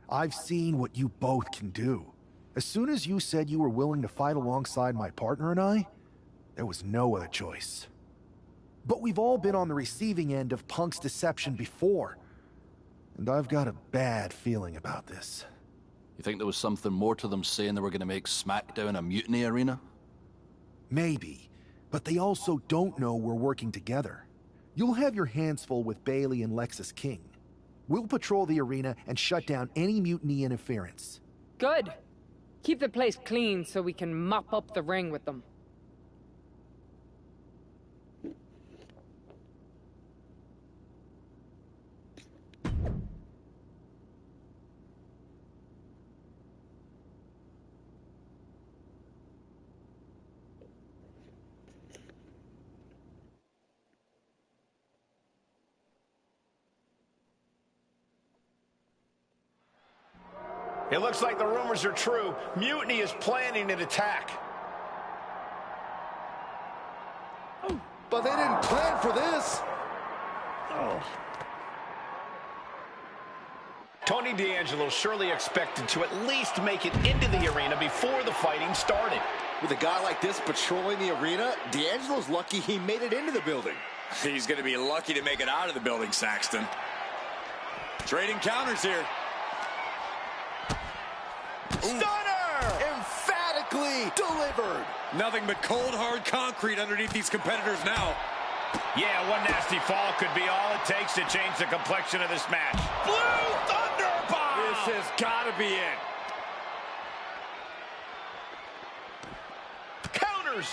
I've seen what you both can do. As soon as you said you were willing to fight alongside my partner and I, there was no other choice. But we've all been on the receiving end of Punk's deception before. And I've got a bad feeling about this. You think there was something more to them saying they were going to make SmackDown a mutiny arena? Maybe. But they also don't know we're working together. You'll have your hands full with Bayley and Lexis King. We'll patrol the arena and shut down any mutiny interference. Good. Keep the place clean so we can mop up the ring with them. It looks like the rumors are true. Mutiny is planning an attack. But they didn't plan for this. Tony D'Angelo surely expected to at least make it into the arena before the fighting started. With a guy like this patrolling the arena, D'Angelo's lucky he made it into the building. He's going to be lucky to make it out of the building, Saxton. Trading counters here. Stunner! Emphatically delivered. Nothing but cold, hard concrete underneath these competitors now. Yeah, one nasty fall could be all it takes to change the complexion of this match. Blue Thunder Bomb! This has got to be it. Counters!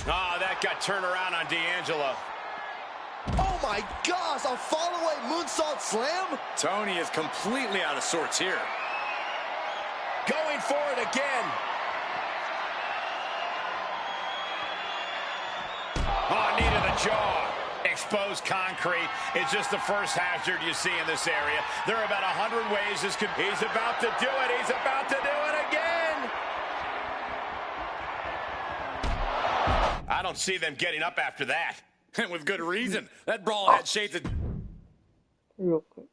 Oh, that got turned around on D'Angelo. Oh my gosh, a fall-away moonsault slam? Tony is completely out of sorts here. Going for it again. Oh, knee to the jaw. Exposed concrete is just the first hazard you see in this area. There are about 100 ways this could... He's about to do it. He's about to do it again. I don't see them getting up after that. And with good reason. That brawl had shades of... Real quick.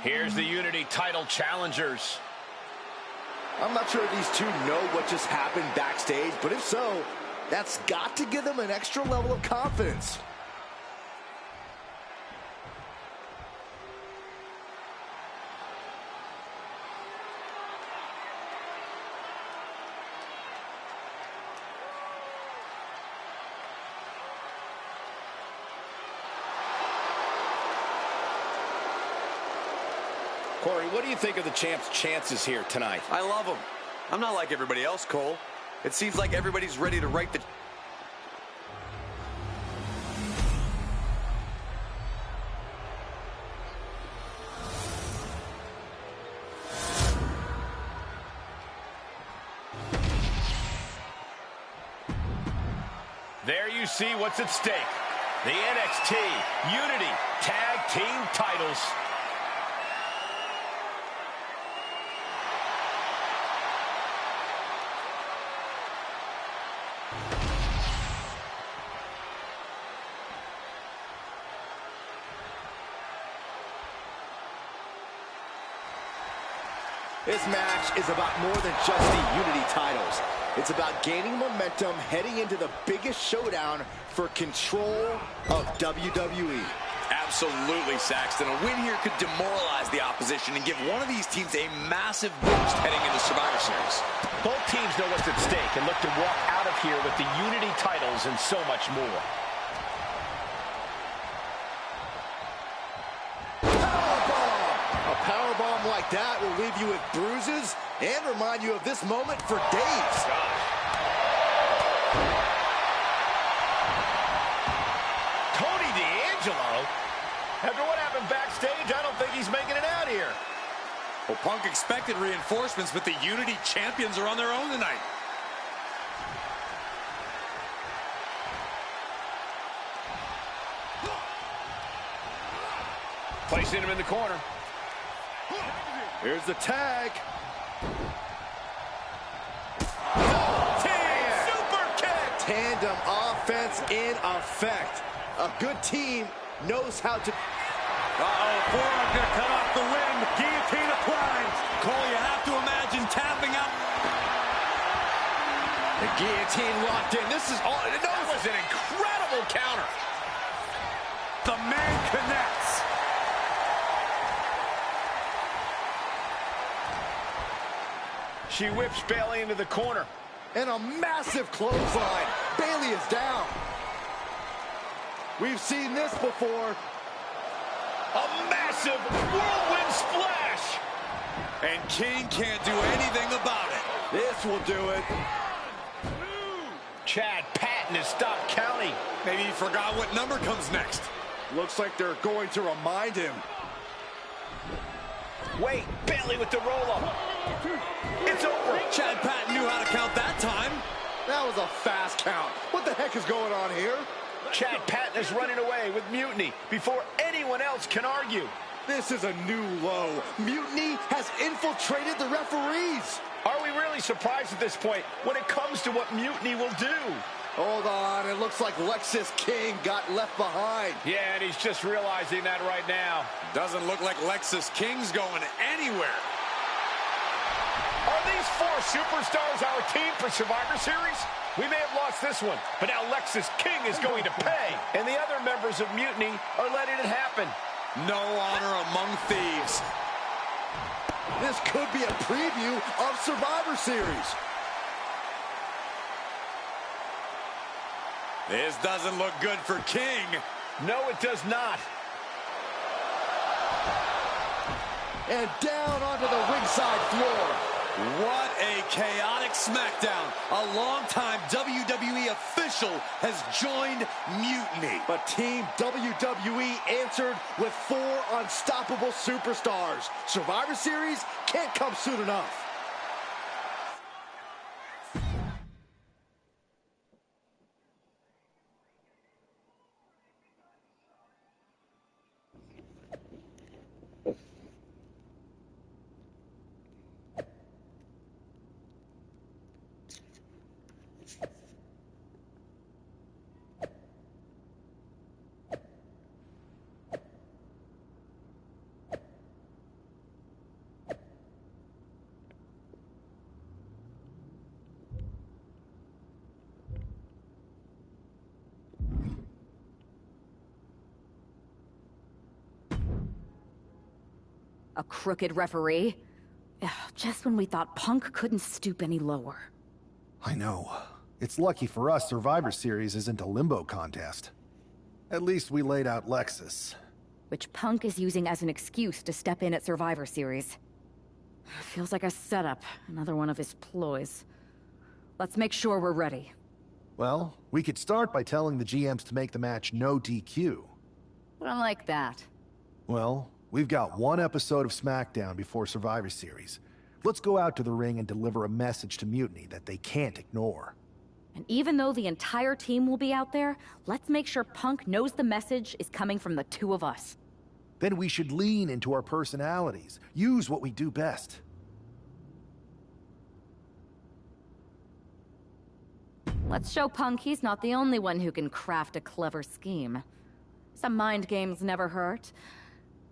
Here's the Unity title challengers. I'm not sure these two know what just happened backstage, but if so, that's got to give them an extra level of confidence. Corey, what do you think of the champ's chances here tonight? I love him. I'm not like everybody else, Cole. It seems like everybody's ready to write the... There you see what's at stake. The NXT Unity Tag Team titles. This match is about more than just the Unity titles. It's about gaining momentum heading into the biggest showdown for control of WWE. Absolutely, Saxton. A win here could demoralize the opposition and give one of these teams a massive boost heading into Survivor Series. Both teams know what's at stake and look to walk out of here with the Unity titles and so much more. Powerbomb like that will leave you with bruises and remind you of this moment for days. Tony D'Angelo? After what happened backstage, I don't think he's making it out here. Well, Punk expected reinforcements, but the Unity champions are on their own tonight. Placing him in the corner. Here's the tag. Super kick! Tandem offense in effect. A good team knows how to... Forearm gonna cut off the wind. Guillotine applied. Cole, you have to imagine tapping out. The guillotine locked in. This is all... That was an incredible counter. The man connects. She whips Bayley into the corner. And a massive clothesline. Bayley is down. We've seen this before. A massive whirlwind splash. And King can't do anything about it. This will do it. Chad Patton has stopped counting. Maybe he forgot what number comes next. Looks like they're going to remind him. Wait, Bayley with the roll-up. It's over. Chad Patton knew how to count that time. That was a fast count. What the heck is going on here? Chad Patton is running away with Mutiny before anyone else can argue. This is a new low. Mutiny has infiltrated the referees. Are we really surprised at this point when it comes to what Mutiny will do? Hold on, it looks like Lexis King got left behind. Yeah, and he's just realizing that right now. Doesn't look like Lexis King's going anywhere. Are these four superstars our team for Survivor Series? We may have lost this one, but now Lexis King is going to pay. And the other members of Mutiny are letting it happen. No honor among thieves. This could be a preview of Survivor Series. This doesn't look good for King. No, it does not. And down onto the ringside floor. What a chaotic SmackDown. A longtime WWE official has joined Mutiny. But Team WWE answered with 4 unstoppable superstars. Survivor Series can't come soon enough. A crooked referee? Ugh, just when we thought Punk couldn't stoop any lower. I know. It's lucky for us Survivor Series isn't a limbo contest. At least we laid out Lexus. Which Punk is using as an excuse to step in at Survivor Series. Feels like a setup, another one of his ploys. Let's make sure we're ready. Well, we could start by telling the GMs to make the match no DQ. I don't like that. Well, we've got one episode of SmackDown before Survivor Series. Let's go out to the ring and deliver a message to Mutiny that they can't ignore. And even though the entire team will be out there, let's make sure Punk knows the message is coming from the two of us. Then we should lean into our personalities, use what we do best. Let's show Punk he's not the only one who can craft a clever scheme. Some mind games never hurt.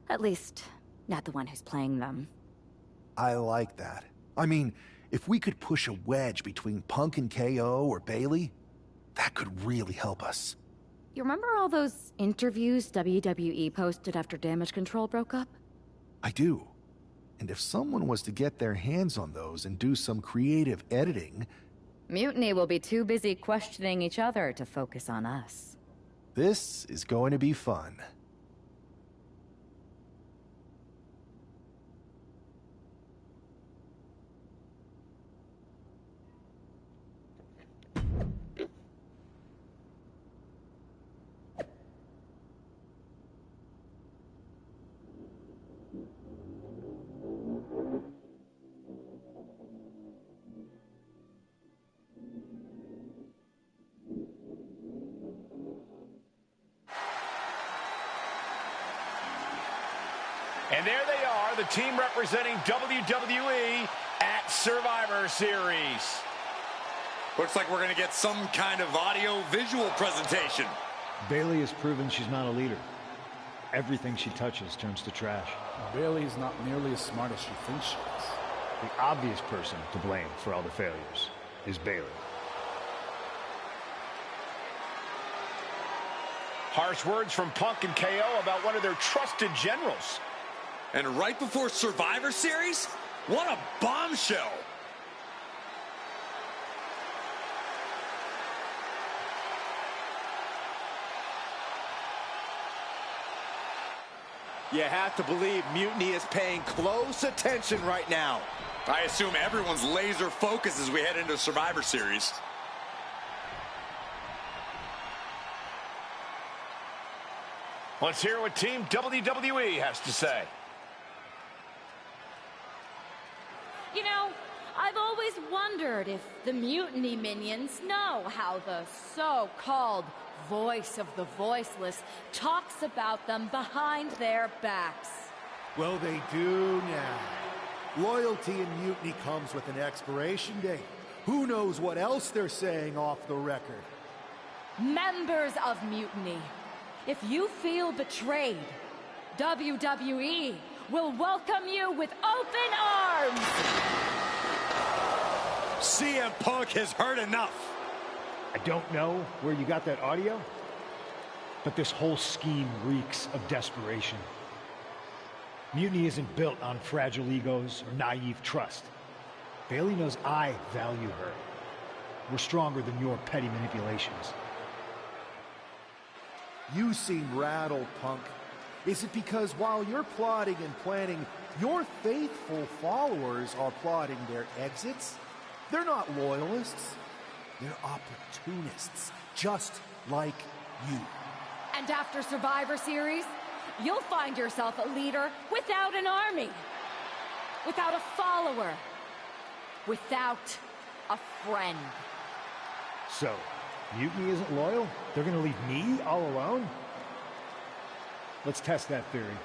At least, not the one who's playing them. I like that. I mean, if we could push a wedge between Punk and KO or Bayley, that could really help us. You remember all those interviews WWE posted after Damage Control broke up? I do. And if someone was to get their hands on those and do some creative editing... Mutiny will be too busy questioning each other to focus on us. This is going to be fun. And there they are, the team representing WWE at Survivor Series. Looks like we're going to get some kind of audio-visual presentation. Bayley has proven she's not a leader. Everything she touches turns to trash. Bayley is not nearly as smart as she thinks she is. The obvious person to blame for all the failures is Bayley. Harsh words from Punk and KO about one of their trusted generals. And right before Survivor Series? What a bombshell! You have to believe Mutiny is paying close attention right now. I assume everyone's laser focused as we head into Survivor Series. Let's hear what Team WWE has to say. You know, I've always wondered if the Mutiny minions know how the so-called voice of the voiceless talks about them behind their backs. Well, they do now. Loyalty in Mutiny comes with an expiration date. Who knows what else they're saying off the record? Members of Mutiny, if you feel betrayed, WWE will welcome you with open arms! CM Punk has heard enough. I don't know where you got that audio, but this whole scheme reeks of desperation. Mutiny isn't built on fragile egos or naive trust. Bayley knows I value her. We're stronger than your petty manipulations. You seem rattled, Punk. Is it because while you're plotting and planning, your faithful followers are plotting their exits? They're not loyalists. They're opportunists, just like you. And after Survivor Series, you'll find yourself a leader without an army, without a follower, without a friend. So, Mutiny isn't loyal? They're gonna leave me all alone? Let's test that theory.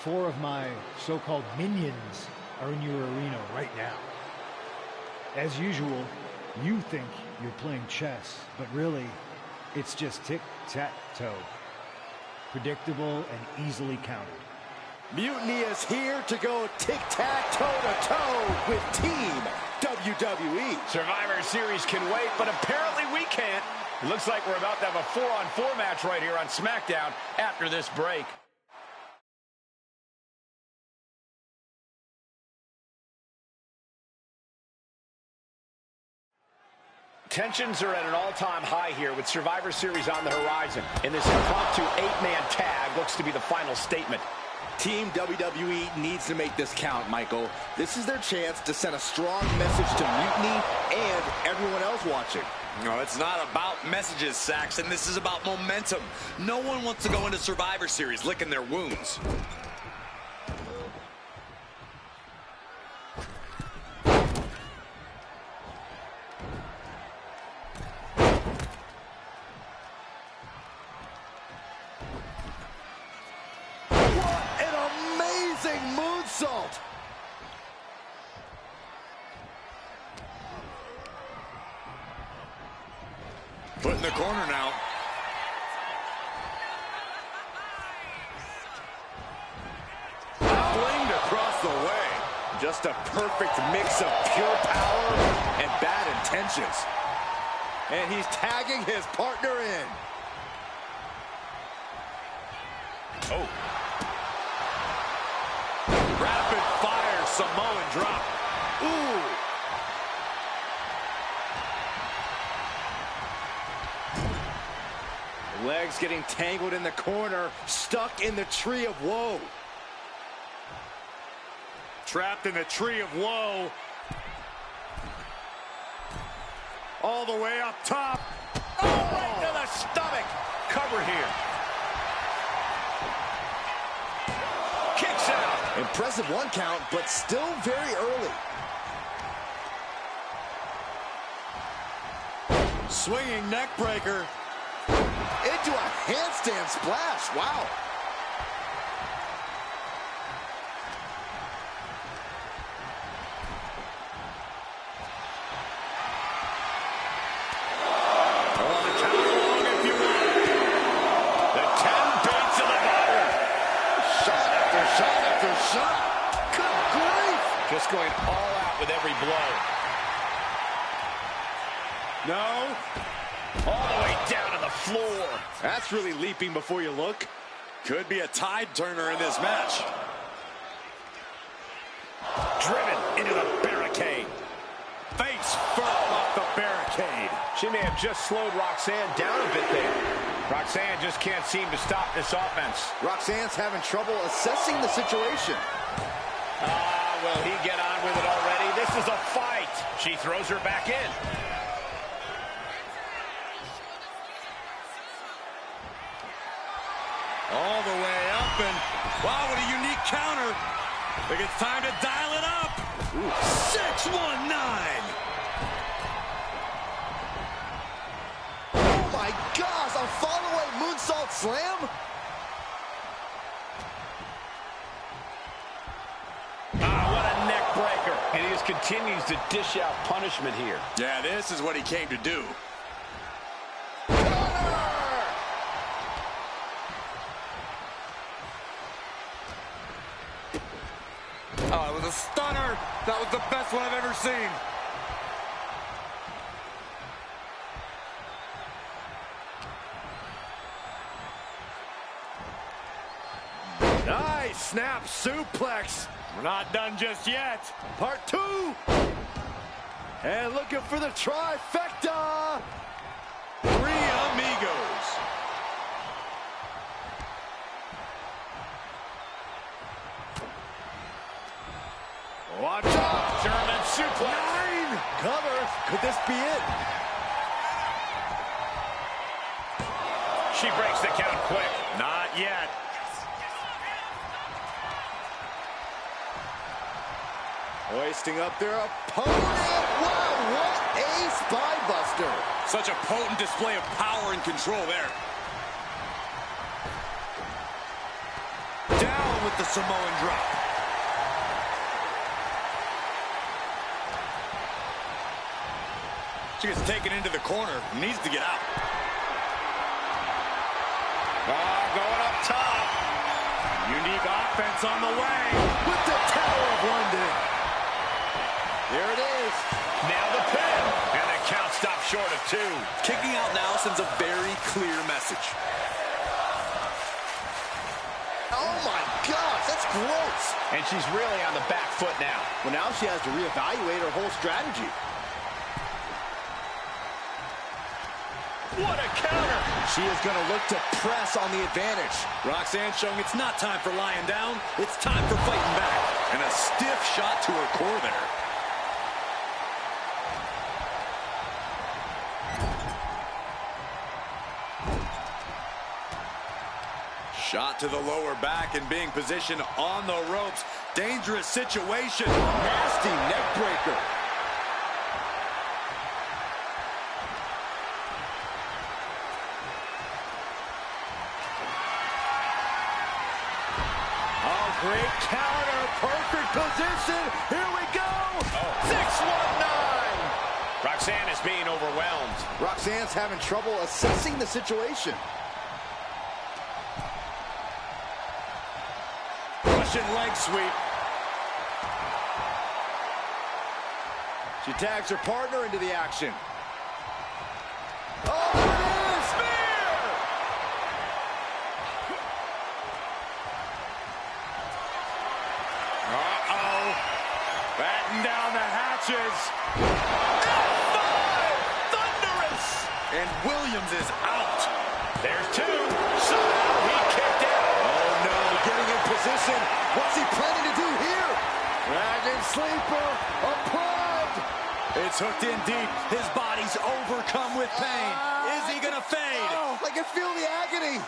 4 of my so-called minions are in your arena right now. As usual, you think you're playing chess, but really, it's just tic-tac-toe. Predictable and easily countered. Mutiny is here to go tic-tac-toe-to-toe with Team WWE. Survivor Series can wait, but apparently we can't. It looks like we're about to have a 4-on-4 match right here on SmackDown after this break. Tensions are at an all-time high here with Survivor Series on the horizon. And this impromptu 8-man tag looks to be the final statement. Team WWE needs to make this count, Michael. This is their chance to send a strong message to Mutiny and everyone else watching. No, it's not about messages, Saxon. This is about momentum. No one wants to go into Survivor Series licking their wounds. the corner now. Flinged across the way. Just a perfect mix of pure power and bad intentions. And he's tagging his partner in. Oh. Rapid fire Samoan drop. Ooh. Legs getting tangled in the corner, stuck in the tree of woe. Trapped in the tree of woe. All the way up top. Oh, right to the stomach. Cover here. Kicks out. Impressive one count, but still very early. Swinging neck breaker. Into a handstand splash. Wow. Just going all out with every blow. No. All the way down to the floor. That's really leaping before you look. Could be a tide turner in this match. Driven into the barricade. Face first off the barricade. She may have just slowed Roxanne down a bit there. Roxanne just can't seem to stop this offense. Roxanne's having trouble assessing the situation. Will he get on with it already? This is a fight. She throws her back in. All the way up, and wow, what a unique counter. I think it's time to dial it up. Ooh. 619. Oh my gosh, a follow-away moonsault slam? And he just continues to dish out punishment here. Yeah, this is what he came to do. Oh, it was a stunner. That was the best one I've ever seen. Nice snap suplex. We're not done just yet. Part 2. And looking for the trifecta. 3 amigos. Watch out. German suplex. 9. Cover. Could this be it? She breaks the count quick. Not yet. Hoisting up their opponent. Wow, what a spine buster. Such a potent display of power and control there. Down with the Samoan drop. She gets taken into the corner. Needs to get out. Going up top. Unique offense on the way. With the Tower of London. There it is. Now the pin. And the count stops short of 2. Kicking out now sends a very clear message. Oh my gosh, that's gross. And she's really on the back foot now. Well, now she has to reevaluate her whole strategy. What a counter. She is going to look to press on the advantage. Roxanne showing it's not time for lying down. It's time for fighting back. And a stiff shot to her core there. Shot to the lower back and being positioned on the ropes. Dangerous situation. Nasty neck breaker. Great counter, perfect position. Here we go. 619. Roxanne is being overwhelmed. Roxanne's having trouble assessing the situation. Russian leg sweep. She tags her partner into the action. Oh, there it is! Spear! Uh-oh. Batten down the hatches. F5! Thunderous! And Williams is out. There's two. Somehow he kicked out. Oh, no. Getting in position. What's he planning to do here? Dragon sleeper. Applied. It's hooked in deep. His body's overcome with pain. Is he gonna fade? Oh, I can feel the agony.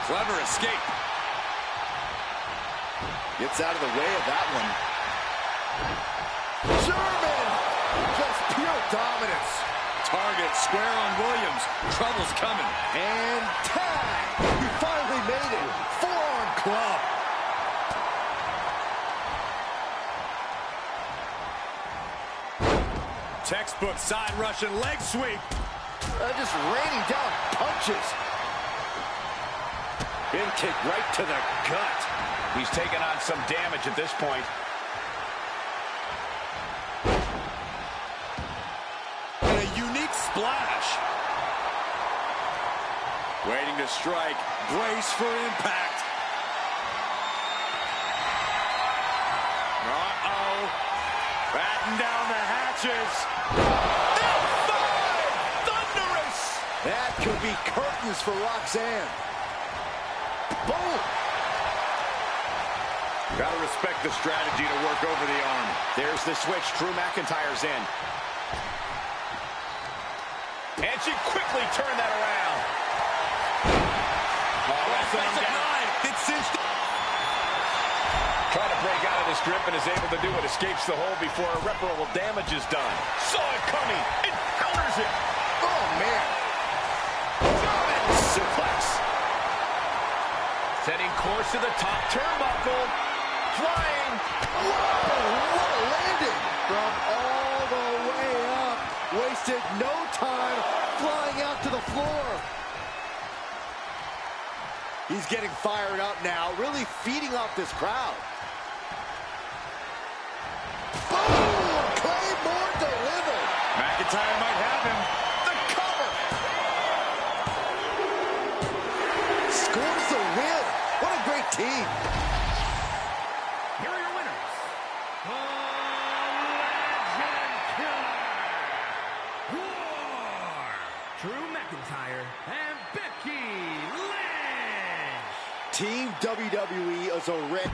Clever escape. Gets out of the way of that one. German! Just pure dominance. Target square on Williams. Trouble's coming. And tag! He finally made it. Forearm club. Textbook side Russian leg sweep. Just raining down punches. Bin kick right to the gut. He's taking on some damage at this point. And a unique splash. Waiting to strike. Brace for impact. Uh-oh. Batten down the hatches. F5! Thunderous! That could be curtains for Roxanne. Boom! Gotta respect the strategy to work over the arm. There's the switch. Drew McIntyre's in. And she quickly turned that around. Oh, that's him down. It cinched. Trying to break out of this grip and is able to do it. Escapes the hold before irreparable damage is done. Saw it coming. It counters it. Oh, man. German suplex. Setting course to the top turnbuckle. Flying. Whoa, what a landing. From all the way up. Wasted no time flying out to the floor. He's getting fired up now, really feeding off this crowd. Boom! Claymore delivered. McIntyre might have him. The cover. Scores the win. What a great team. Here are your winners. The Legend Killer. Drew McIntyre and Becky Lynch. Team WWE is a red.